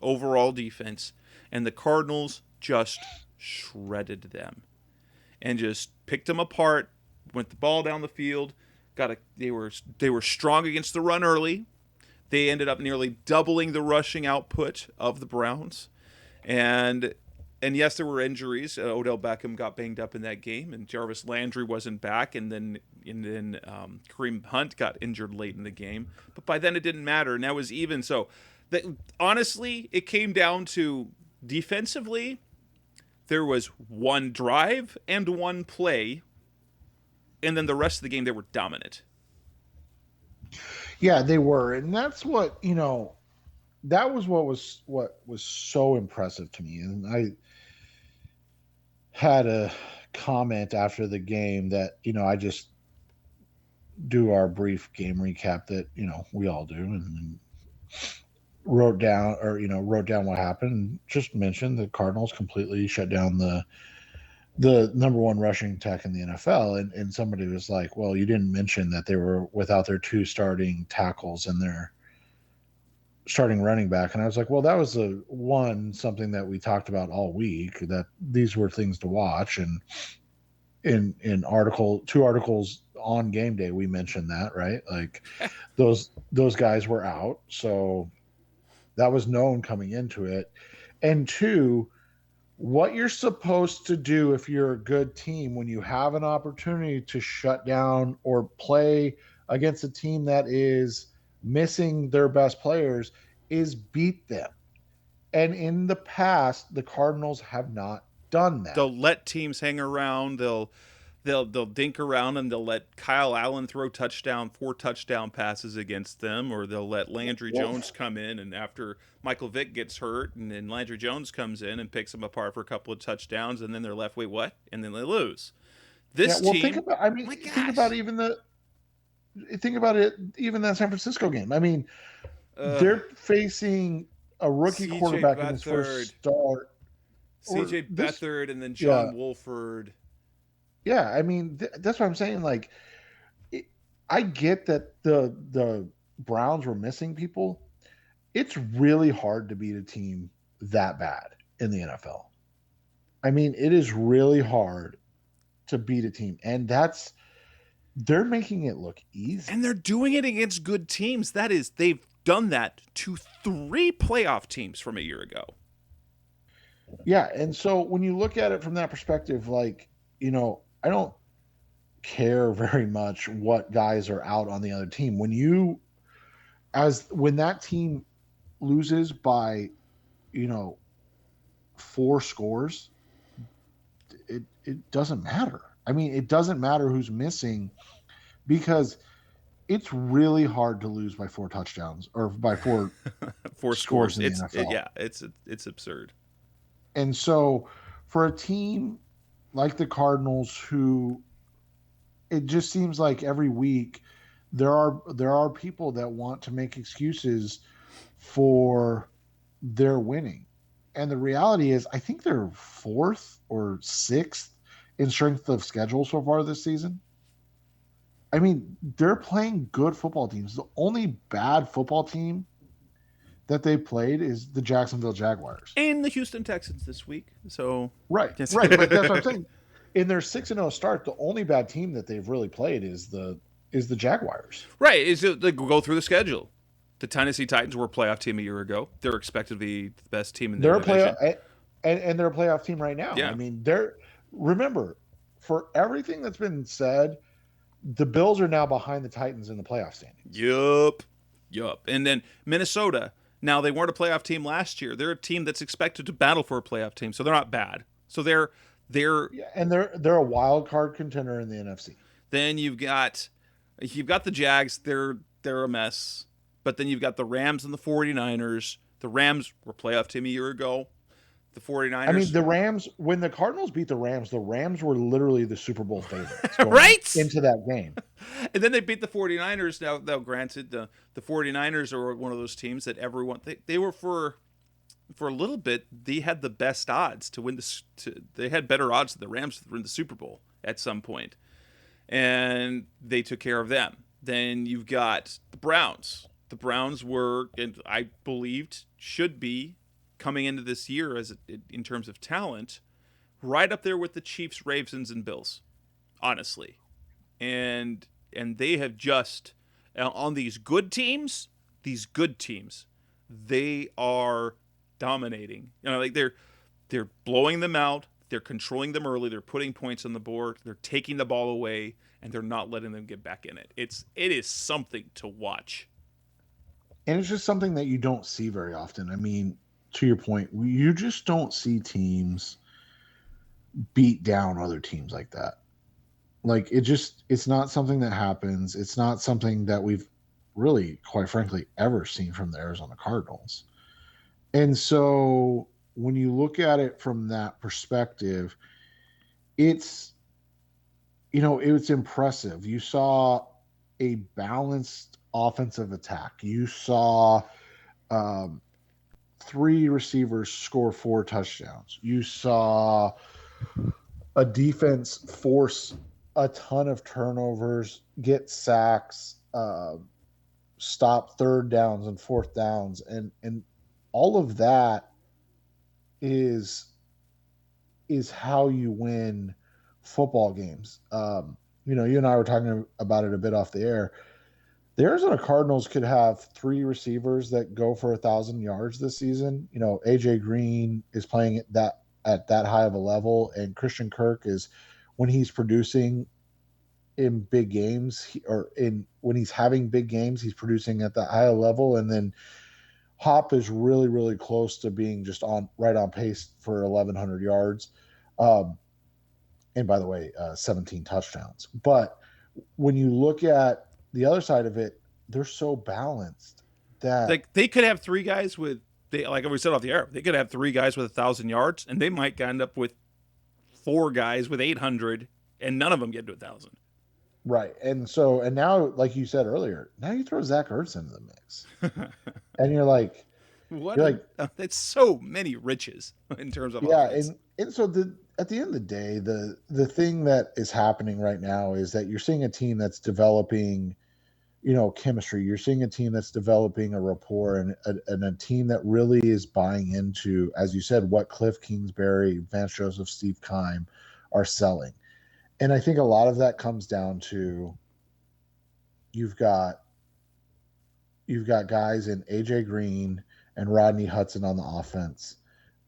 overall defense. And the Cardinals just shredded them and just picked them apart went the ball down the field. They were strong against the run early. They ended up nearly doubling the rushing output of the Browns, and yes, there were injuries. Odell Beckham got banged up in that game, and Jarvis Landry wasn't back, and then Kareem Hunt got injured late in the game. But by then it didn't matter, and that was even. So, honestly, it came down to defensively. There was one drive and one play, and then the rest of the game they were dominant. Yeah, they were, and that's what that was what was so impressive to me. And I had a comment after the game that I just do our brief game recap that we all do, and wrote down what happened, and just mentioned the Cardinals completely shut down the number one rushing tech in the NFL. And somebody was like, well, you didn't mention that they were without their two starting tackles and their starting running back. And I was like, well, that was something that we talked about all week, that these were things to watch. And in two articles on game day, we mentioned that, right? Like those guys were out. So that was known coming into it. And two, what you're supposed to do if you're a good team when you have an opportunity to shut down or play against a team that is missing their best players is beat them. And in the past, the Cardinals have not done that. They'll let teams hang around. They'll dink around, and they'll let Kyle Allen throw 4 touchdown passes against them, or they'll let Landry Jones come in, and after Michael Vick gets hurt, and then Landry Jones comes in and picks them apart for a couple of touchdowns, and then they're left, wait, what? And then they lose. This team. Think about it. Even that San Francisco game. I mean, they're facing a rookie quarterback in his first start. C.J. Beathard, and then John Wolford. Yeah, I mean, that's what I'm saying. Like, I get that the Browns were missing people. It's really hard to beat a team that bad in the NFL. I mean, it is really hard to beat a team, and they're making it look easy. And they're doing it against good teams. That is, they've done that to 3 playoff teams from a year ago. Yeah, and so when you look at it from that perspective, like, I don't care very much what guys are out on the other team. When that team loses by, 4 scores, it doesn't matter. I mean, it doesn't matter who's missing, because it's really hard to lose by 4 touchdowns or by 4 scores in the NFL. Yeah, it's absurd. And so for a team like the Cardinals, who it just seems like every week there are people that want to make excuses for their winning. And the reality is, I think they're 4th or 6th in strength of schedule so far this season. I mean, they're playing good football teams. The only bad football team that they played is the Jacksonville Jaguars and the Houston Texans this week. So right. But that's what I'm saying. In their 6-0 start, the only bad team that they've really played is the Jaguars. Right. Go through the schedule. The Tennessee Titans were a playoff team a year ago. They're expected to be the best team in their division. And they're a playoff team right now. Yeah. I mean, remember, for everything that's been said, the Bills are now behind the Titans in the playoff standings. Yup. And then Minnesota. Now, they weren't a playoff team last year. They're a team that's expected to battle for a playoff team, so they're not bad. So they're and they're a wild card contender in the NFC. Then you've got the Jags. They're a mess. But then you've got the Rams and the 49ers. The Rams were a playoff team a year ago. The 49ers. I mean, the Rams, when the Cardinals beat the Rams were literally the Super Bowl favorites right into that game. And then they beat the 49ers. Now granted, the 49ers are one of those teams that everyone they were for a little bit, they had the best odds to win they had better odds than the Rams to win the Super Bowl at some point. And they took care of them. Then you've got the Browns. The Browns were, and I believed, should be coming into this year in terms of talent, right up there with the Chiefs, Ravens, and Bills. Honestly, and they have just on these good teams, they are dominating. Like they're blowing them out, they're controlling them early, they're putting points on the board, they're taking the ball away, and they're not letting them get back in it. It is something to watch. And it's just something that you don't see very often. I mean, to your point, you just don't see teams beat down other teams like that. Like it's not something that happens. It's not something that we've really, quite frankly, ever seen from the Arizona Cardinals. And so when you look at it from that perspective, it's impressive. You saw a balanced offensive attack. You saw 3 receivers score 4 touchdowns. You saw a defense force a ton of turnovers, get sacks, stop third downs and fourth downs, and all of that is how you win football games. You and I were talking about it a bit off the air. The Arizona Cardinals could have 3 receivers that go for 1,000 yards this season. AJ Green is playing at that high of a level, and Christian Kirk is, when he's producing in big games, when he's having big games, he's producing at that high level. And then Hop is really, really close to being just right on pace for 1,100 yards. And by the way, 17 touchdowns. But when you look at the other side of it, they're so balanced that like they could have 3 guys like we said off the air, they could have 3 guys with 1,000 yards, and they might end up with 4 guys with 800, and none of them get to 1,000. Right. And now, like you said earlier, now you throw Zach Ertz into the mix. And you're like, that's so many riches in terms of offense. And so at the end of the day, the thing that is happening right now is that you're seeing a team that's developing, chemistry. You're seeing a team that's developing a rapport, and a team that really is buying into, as you said, what Cliff Kingsbury, Vance Joseph, Steve Keim are selling. And I think a lot of that comes down to you've got guys in AJ Green and Rodney Hudson on the offense,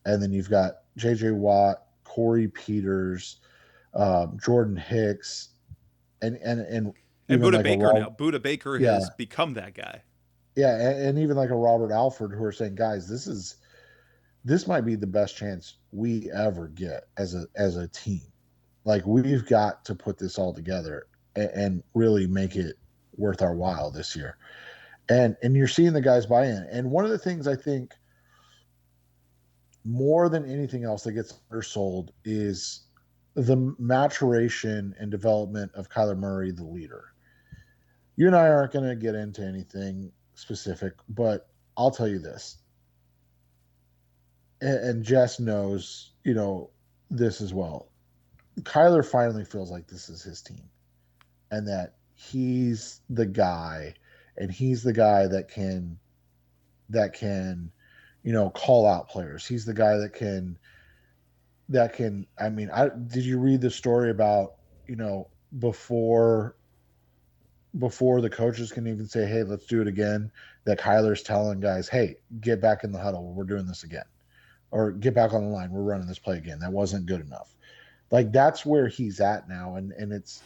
and then you've got JJ Watt, Corey Peters, Jordan Hicks, and Buda like Baker now. Buda Baker has become that guy. Yeah, and even like a Robert Alford, who are saying, guys, this might be the best chance we ever get as a team. Like, we've got to put this all together and really make it worth our while this year. And you're seeing the guys buy in. And one of the things I think more than anything else that gets undersold is the maturation and development of Kyler Murray, the leader. You and I aren't going to get into anything specific, but I'll tell you this. And Jess knows, this as well. Kyler finally feels like this is his team, and that he's the guy, and he's the guy that can call out players. He's the guy that can did you read the story about, before the coaches can even say, hey, let's do it again, that Kyler's telling guys, hey, get back in the huddle, we're doing this again, or get back on the line, we're running this play again, that wasn't good enough. Like, that's where he's at now, and it's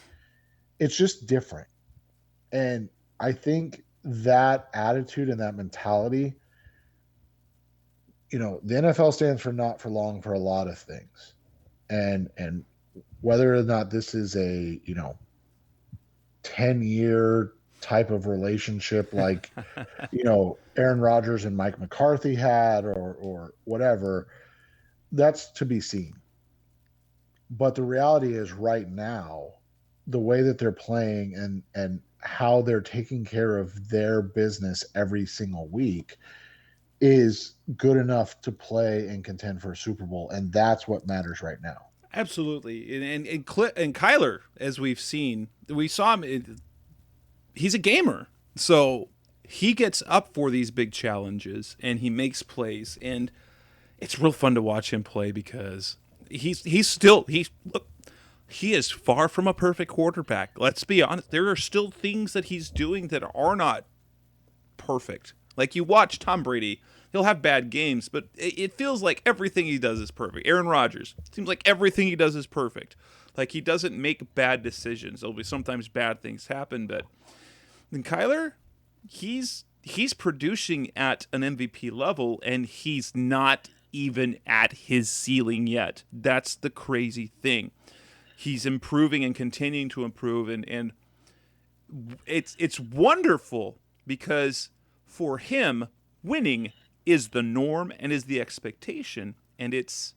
just different. And I think that attitude and that mentality, the NFL stands for not for long for a lot of things. And whether or not this is a, 10-year type of relationship like, Aaron Rodgers and Mike McCarthy had, or whatever, that's to be seen. But the reality is, right now, the way that they're playing and how they're taking care of their business every single week is good enough to play and contend for a Super Bowl. And that's what matters right now. Absolutely. And Kyler, as we saw him, he's a gamer. So he gets up for these big challenges and he makes plays. And it's real fun to watch him play because he's look, he is far from a perfect quarterback. Let's be honest. There are still things that he's doing that are not perfect. Like you watch Tom Brady, he'll have bad games, but it feels like everything he does is perfect. Aaron Rodgers, seems like everything he does is perfect. Like he doesn't make bad decisions. There'll be sometimes bad things happen, but then Kyler, he's producing at an MVP level, and he's not even at his ceiling yet. That's the crazy thing. He's improving and continuing to improve, and it's wonderful because for him, winning is the norm and is the expectation, and it's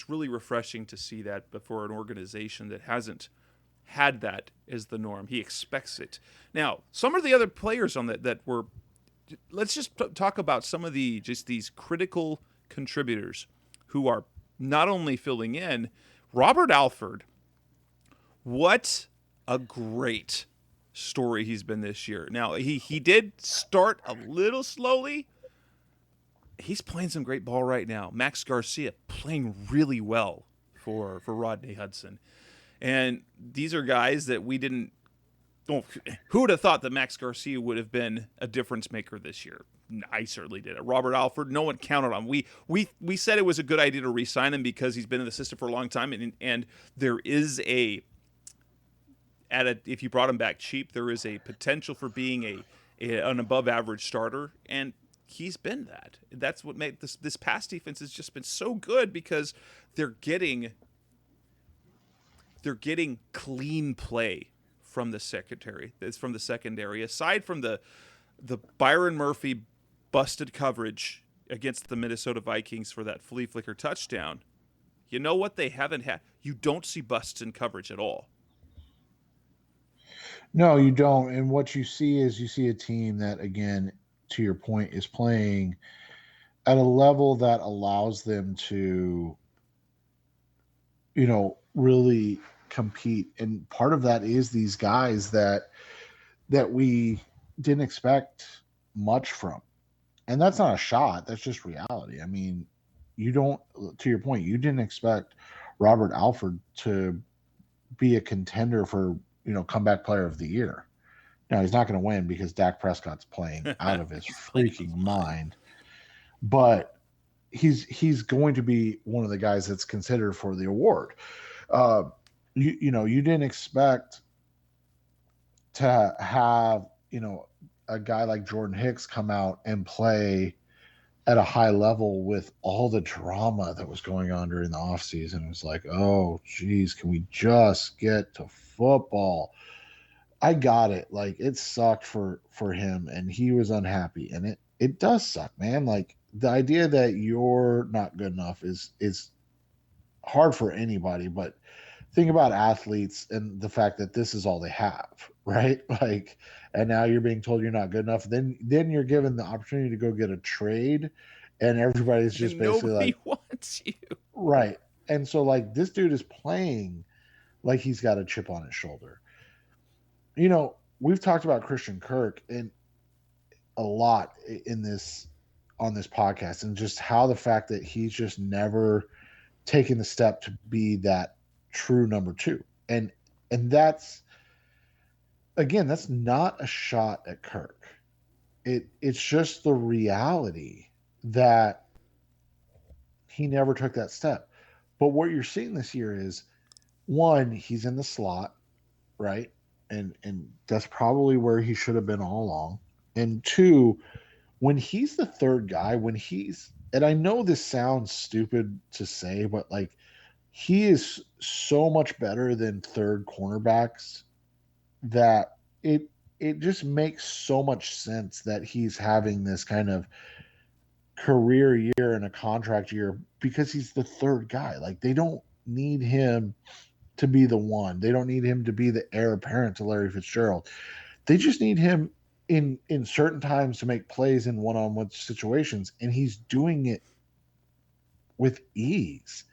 really refreshing to see that before an organization that hasn't had that as the norm. He expects it. Now, some of the other players on that were, let's just talk about some of these critical contributors who are not only filling in. Robert Alford, what a great story he's been this year. Now, he did start a little slowly. He's playing some great ball right now. Max Garcia playing really well for Rodney Hudson. And these are guys that we didn't. Oh, who would have thought that Max Garcia would have been a difference maker this year? I certainly did. Robert Alford, no one counted on. We said it was a good idea to re-sign him because he's been in the system for a long time, and there is if you brought him back cheap, there is a potential for being an above average starter, and he's been that. That's what made this past defense has just been so good because they're getting clean play from the secondary. Aside from the Byron Murphy busted coverage against the Minnesota Vikings for that flea flicker touchdown, you know what they haven't had? You don't see busts in coverage at all. No, you don't. And what you see is a team that, again, to your point, is playing at a level that allows them to, really compete. And part of that is these guys that we didn't expect much from. And that's not a shot. That's just reality. I mean, to your point, you didn't expect Robert Alford to be a contender for, comeback player of the year. Now, he's not going to win because Dak Prescott's playing out of his freaking mind. But he's going to be one of the guys that's considered for the award. You didn't expect to have, a guy like Jordan Hicks come out and play at a high level with all the drama that was going on during the offseason. It was like, oh, geez, can we just get to football? I got it. Like, it sucked for him, and he was unhappy. And it does suck, man. Like, the idea that you're not good enough is hard for anybody, but think about athletes and the fact that this is all they have, right? Like, and now you're being told you're not good enough. Then you're given the opportunity to go get a trade, and everybody's just And basically nobody like, wants you. right. And so, like, this dude is playing like he's got a chip on his shoulder. We've talked about Christian Kirk a lot on this podcast, and just how the fact that he's just never taken the step to be that true number two. And that's, again, that's not a shot at Kirk. It's just the reality that he never took that step. But what you're seeing this year is, one, he's in the slot, right? And that's probably where he should have been all along. And two, when he's the third guy, and I know this sounds stupid to say, but like, he is so much better than third cornerbacks that it just makes so much sense that he's having this kind of career year and a contract year, because he's the third guy. Like, they don't need him to be the one. They don't need him to be the heir apparent to Larry Fitzgerald. They just need him in certain times to make plays in one-on-one situations, and he's doing it with ease.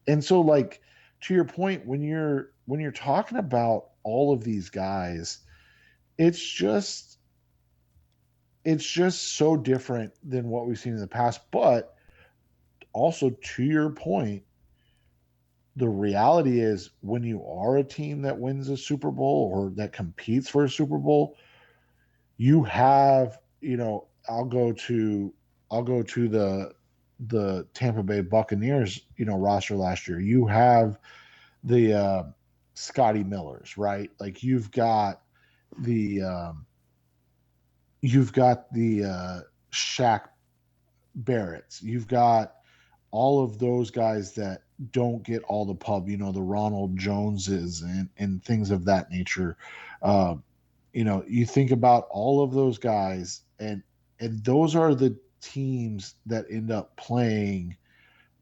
And so, like, to your point, when you're talking about all of these guys, it's just so different than what we've seen in the past. But also, to your point, the reality is when you are a team that wins a Super Bowl or that competes for a Super Bowl, you have, I'll go to the Tampa Bay Buccaneers, roster last year. You have the Scotty Millers, right? Like the you've got the Shaq Barretts. You've got all of those guys that don't get all the pub, the Ronald Joneses and things of that nature. Um, you think about all of those guys, and those are the teams that end up playing,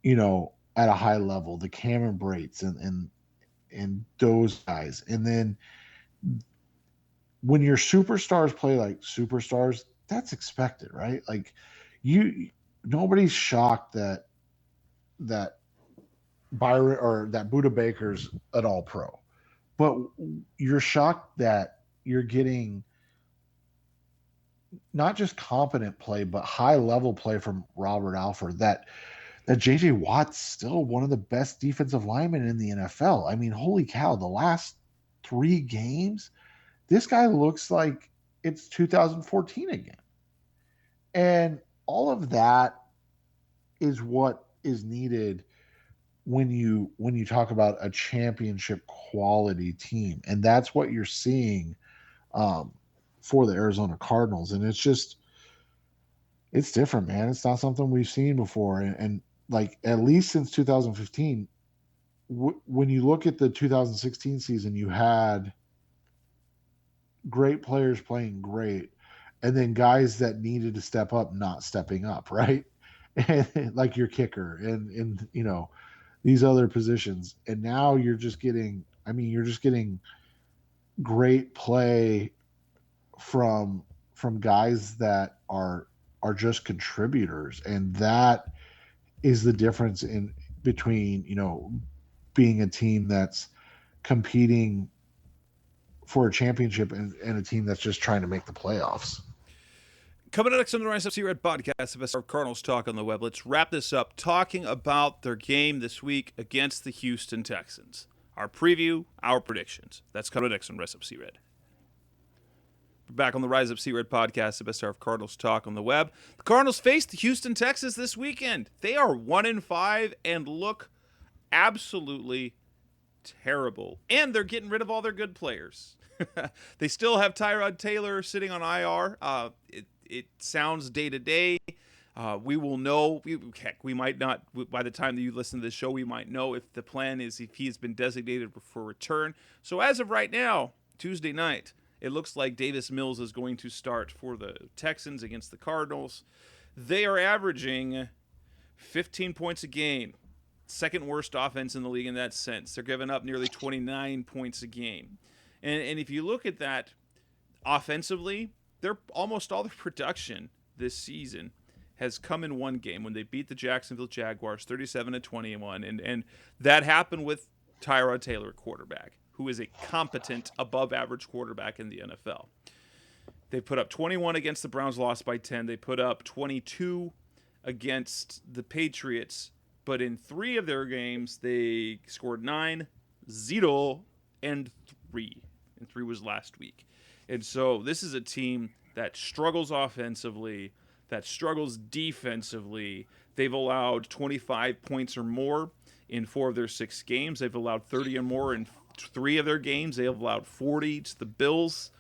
at a high level, the Cameron Brates and those guys. And then when your superstars play like superstars, that's expected, right? Like nobody's shocked that Byron or that Buda Baker's an all pro. But you're shocked that you're getting not just competent play, but high level play from Robert Alford. That JJ Watt's still one of the best defensive linemen in the NFL. I mean, holy cow, the last 3 games, this guy looks like it's 2014 again. And all of that is what is needed when you talk about a championship quality team. And that's what you're seeing for the Arizona Cardinals. And it's different, man. It's not something we've seen before. And like, at least since 2015, when you look at the 2016 season, you had great players playing great, and then guys that needed to step up not stepping up, right? And like your kicker and these other positions. And now you're just getting great play from guys that are just contributors, and that is the difference in between being a team that's competing for a championship and a team that's just trying to make the playoffs. Coming up next on the Rise Up See Red podcast, the best of Cardinals talk on the web. Let's wrap this up talking about their game this week against the Houston Texans. Our preview, our predictions. That's coming next on Rise Up See Red. We're back on the Rise Up See Red podcast, the best of Cardinals talk on the web. The Cardinals face the Houston Texans this weekend. They are 1-5 and look absolutely terrible. And they're getting rid of all their good players. They still have Tyrod Taylor sitting on IR. It sounds day to day. We will know. We might not. By the time that you listen to this show, we might know if the plan is if he's been designated for return. So as of right now, Tuesday night, it looks like Davis Mills is going to start for the Texans against the Cardinals. They are averaging 15 points a game. Second worst offense in the league in that sense. They're giving up nearly 29 points a game. And if you look at that offensively, they're almost all their production this season has come in one game when they beat the Jacksonville Jaguars 37-21. And that happened with Tyrod Taylor, quarterback, who is a competent, above-average quarterback in the NFL. They put up 21 against the Browns, lost by 10. They put up 22 against the Patriots, but in 3 of their games, they scored 9, 0, and 3. And 3 was last week. And so this is a team that struggles offensively, that struggles defensively. They've allowed 25 points or more in 4 of their 6 games. They've allowed 30 or more in 3 of their games. They have allowed 40 to the Bills.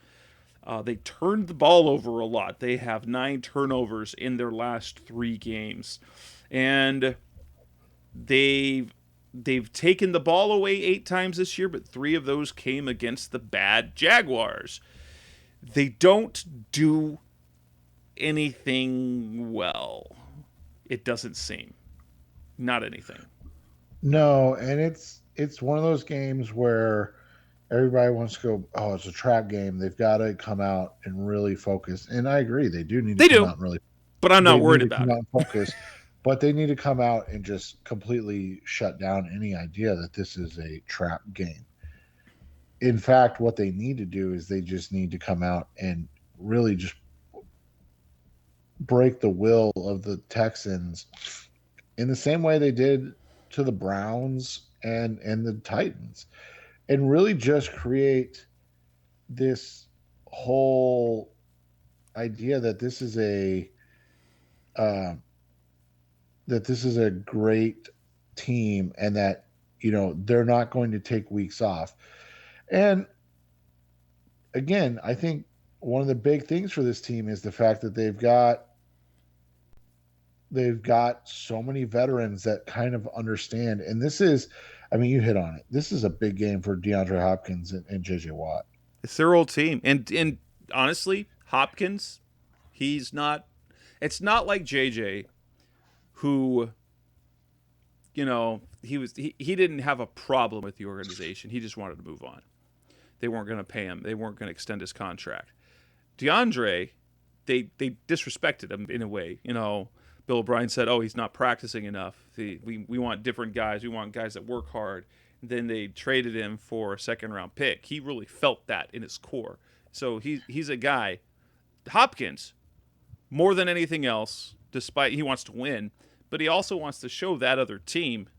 They turned the ball over a lot. They have 9 turnovers in their last 3 games. And they've taken the ball away 8 times this year, but 3 of those came against the bad Jaguars. They don't do anything well. It doesn't seem. Not anything. No, and it's one of those games where everybody wants to go, oh, it's a trap game. They've got to come out and really focus. And I agree, they do need to come out and really. But I'm not worried about it. Focus, but they need to come out and just completely shut down any idea that this is a trap game. In fact, what they need to do is they just need to come out and really just break the will of the Texans in the same way they did to the Browns and the Titans, and really just create this whole idea that this is uh, a great team, and that they're not going to take weeks off. And again, I think one of the big things for this team is the fact that they've got so many veterans that kind of understand. And this is, I mean, you hit on it. This is a big game for DeAndre Hopkins and JJ Watt. It's their old team, and honestly, Hopkins, he's not. It's not like JJ, who, he didn't have a problem with the organization. He just wanted to move on. They weren't going to pay him. They weren't going to extend his contract. DeAndre, they disrespected him in a way. Bill O'Brien said, "Oh, he's not practicing enough. We want different guys. We want guys that work hard." And then they traded him for a second-round pick. He really felt that in his core. So he's a guy. Hopkins, more than anything else, despite he wants to win, but he also wants to show that other team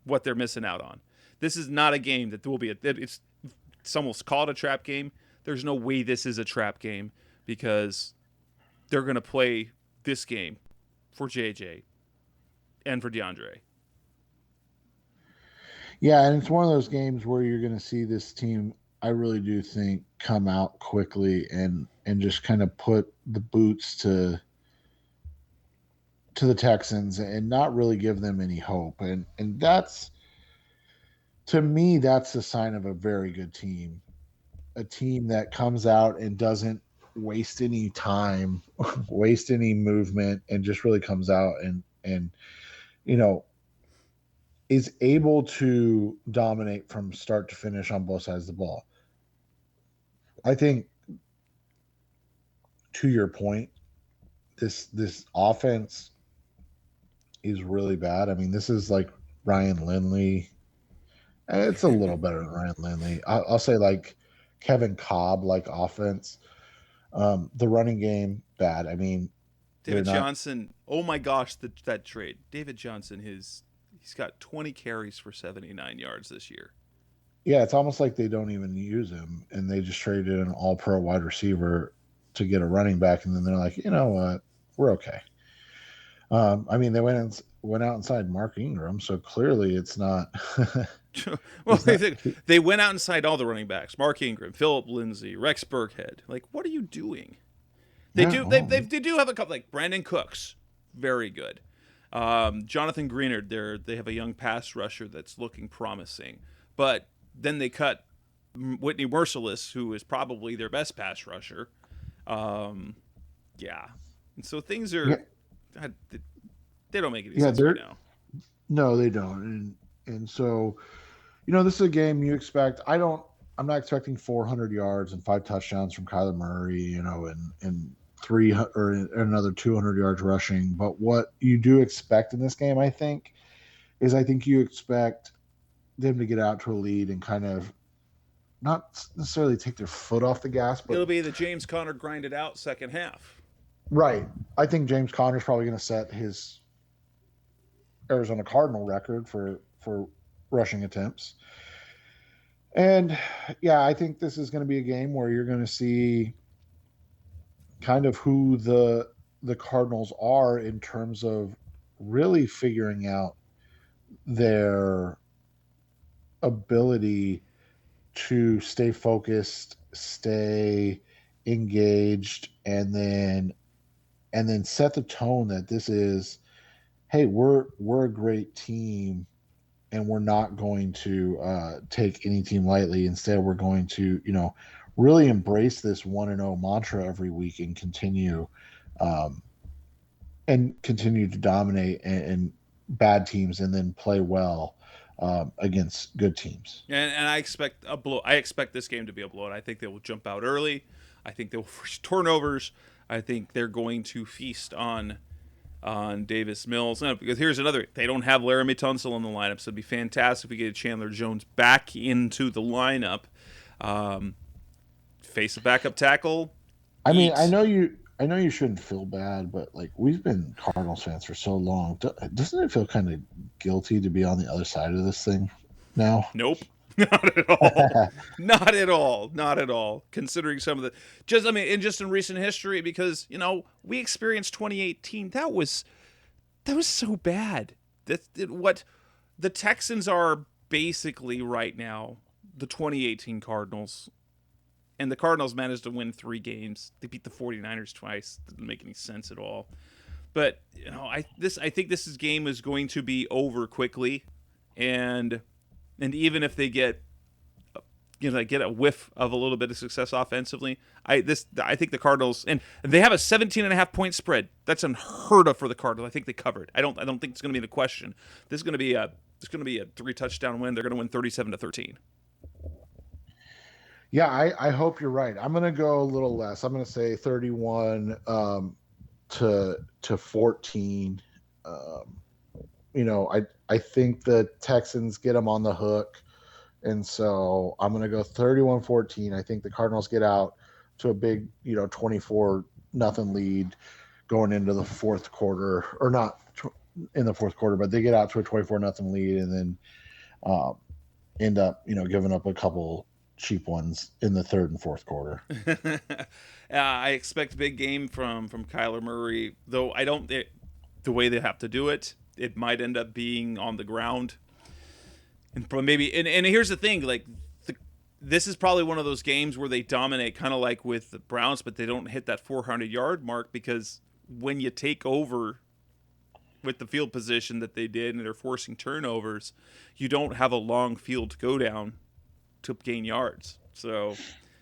what they're missing out on. This is not a game that will be it's almost called a trap game. There's no way this is a trap game, because they're going to play this game for JJ and for DeAndre. Yeah, and it's one of those games where you're going to see this team, I really do think, come out quickly and just kind of put the boots to the Texans and not really give them any hope. And that's, to me, that's a sign of a very good team. A team that comes out and doesn't waste any time, waste any movement, and just really comes out and is able to dominate from start to finish on both sides of the ball. I think, to your point, this offense is really bad. I mean, this is like Ryan Lindley. It's a little better than Ryan Lindley. I'll say like Kevin Cobb like offense. The running game, bad. I mean, David Johnson. Oh my gosh, that trade. David Johnson, he's got 20 carries for 79 yards this year. Yeah, it's almost like they don't even use him, and they just traded an all-pro wide receiver to get a running back, and then they're like, you know what, we're okay. I mean, they went out inside Mark Ingram, so clearly it's not. Well, they went out inside all the running backs: Mark Ingram, Phillip Lindsay, Rex Burkhead. Like, what are you doing? They do have a couple, like Brandon Cooks, very good. Jonathan Greenard, they have a young pass rusher that's looking promising, but then they cut Whitney Merciless, who is probably their best pass rusher. And so things are. They don't make any sense right now. No, they don't. And so, this is a game you expect. I'm not expecting 400 yards and 5 touchdowns from Kyler Murray, and 3 or another 200 yards rushing. But what you do expect in this game, I think you expect them to get out to a lead and kind of not necessarily take their foot off the gas, but it'll be the James Conner grinded out second half. Right. I think James Conner's probably going to set his Arizona Cardinal record for rushing attempts. And yeah, I think this is going to be a game where you're going to see kind of who the Cardinals are in terms of really figuring out their ability to stay focused, stay engaged, and then set the tone that this is, hey, we're a great team, and we're not going to take any team lightly. Instead, we're going to, really embrace this 1-0 mantra every week and continue to dominate and bad teams, and then play well against good teams. And I expect a blow. I expect this game to be a blowout. I think they will jump out early. I think they will force turnovers. I think they're going to feast on Davis Mills. No, because here's another. They don't have Laramie Tunsil in the lineup, so it'd be fantastic if we get Chandler Jones back into the lineup. Face a backup tackle. I mean, I know you shouldn't feel bad, but like, we've been Cardinals fans for so long. Doesn't it feel kind of guilty to be on the other side of this thing? No. Nope. Not at all. Not at all. Not at all. Considering some of the just in recent history, because we experienced 2018. That was so bad. What the Texans are basically right now, the 2018 Cardinals. And the Cardinals managed to win 3 games. They beat the 49ers twice. Didn't make any sense at all. But I think this game is going to be over quickly, and even if they get a whiff of a little bit of success offensively, I think the Cardinals, and they have a 17.5-point spread. That's unheard of for the Cardinals. I think they covered. I don't think it's going to be the question. This is going to be a 3-touchdown win. They're going to win 37-13. Yeah, I hope you're right. I'm going to go a little less. I'm going to say 31 to 14. I think the Texans get them on the hook. And so I'm going to go 31-14. I think the Cardinals get out to a big, 24-0 lead going into the fourth quarter, or not in the fourth quarter, but they get out to a 24-0 lead and then end up, giving up a couple cheap ones in the third and fourth quarter. I expect a big game from Kyler Murray, though the way they have to do it, it might end up being on the ground. And here's the thing, this is probably one of those games where they dominate, kind of like with the Browns, but they don't hit that 400-yard mark, because when you take over with the field position that they did and they're forcing turnovers, you don't have a long field to go down to gain yards. So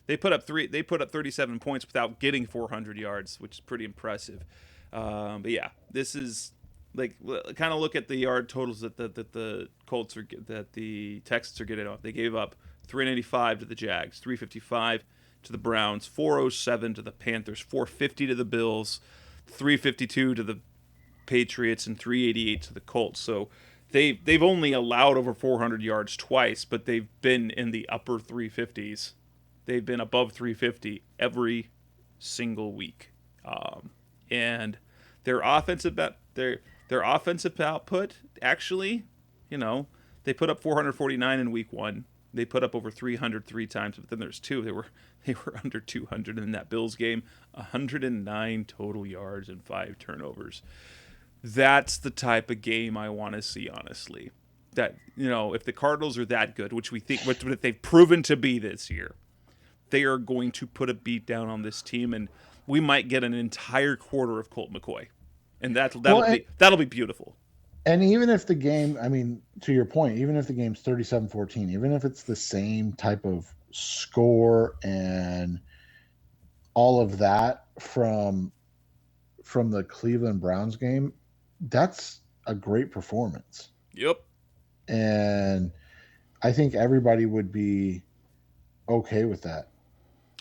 they put up 37 points without getting 400 yards, which is pretty impressive. But yeah, this is kind of look at the yard totals that the Colts that the Texans are getting off. They gave up 395 to the Jags, 355 to the Browns, 407 to the Panthers, 450 to the Bills, 352 to the Patriots, and 388 to the Colts. So they've only allowed over 400 yards twice, but they've been in the upper 350s. They've been above 350 every single week. And their offensive output, actually, they put up 449 in week 1. They put up over 300 3 times, but then there's 2. They were under 200 in that Bills game. 109 total yards and 5 turnovers. That's the type of game I want to see, honestly. That, if the Cardinals are that good, which we think, what they've proven to be this year, they are going to put a beat down on this team, and we might get an entire quarter of Colt McCoy, and that'll be beautiful. And even if the game, to your point, even if the game's 37-14, even if it's the same type of score and all of that from the Cleveland Browns game, that's a great performance. Yep. And I think everybody would be okay with that.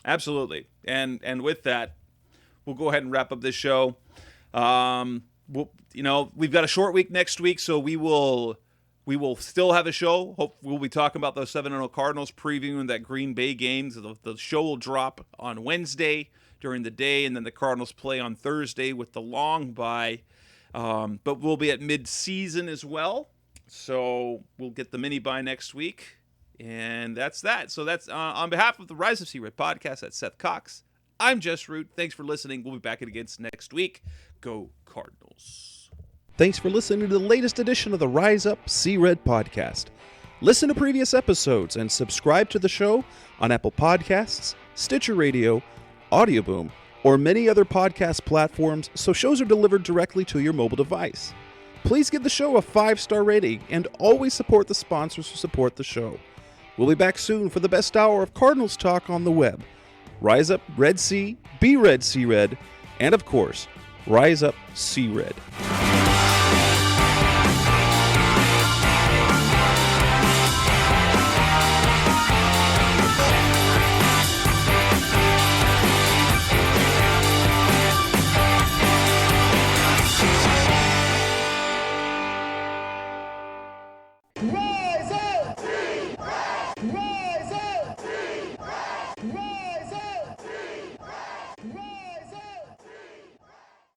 Absolutely. And with that, we'll go ahead and wrap up this show. We've got a short week next week, so we will still have a show. We'll be talking about those 7-0 Cardinals, previewing that Green Bay game. So the show will drop on Wednesday during the day, and then the Cardinals play on Thursday with the long bye. But we'll be at mid-season as well, so we'll get the mini bye next week. And that's that. So that's on behalf of the Rise of C-Red podcast, that's Seth Cox. I'm Jess Root. Thanks for listening. We'll be back again next week. Go Cardinals. Thanks for listening to the latest edition of the Rise Up C-Red podcast. Listen to previous episodes and subscribe to the show on Apple Podcasts, Stitcher Radio, Audioboom, or many other podcast platforms, so shows are delivered directly to your mobile device. Please give the show a 5-star rating and always support the sponsors who support the show. We'll be back soon for the best hour of Cardinals talk on the web. Rise up, Red Sea, be Red Sea Red, and of course, Rise up, Sea Red. Rise!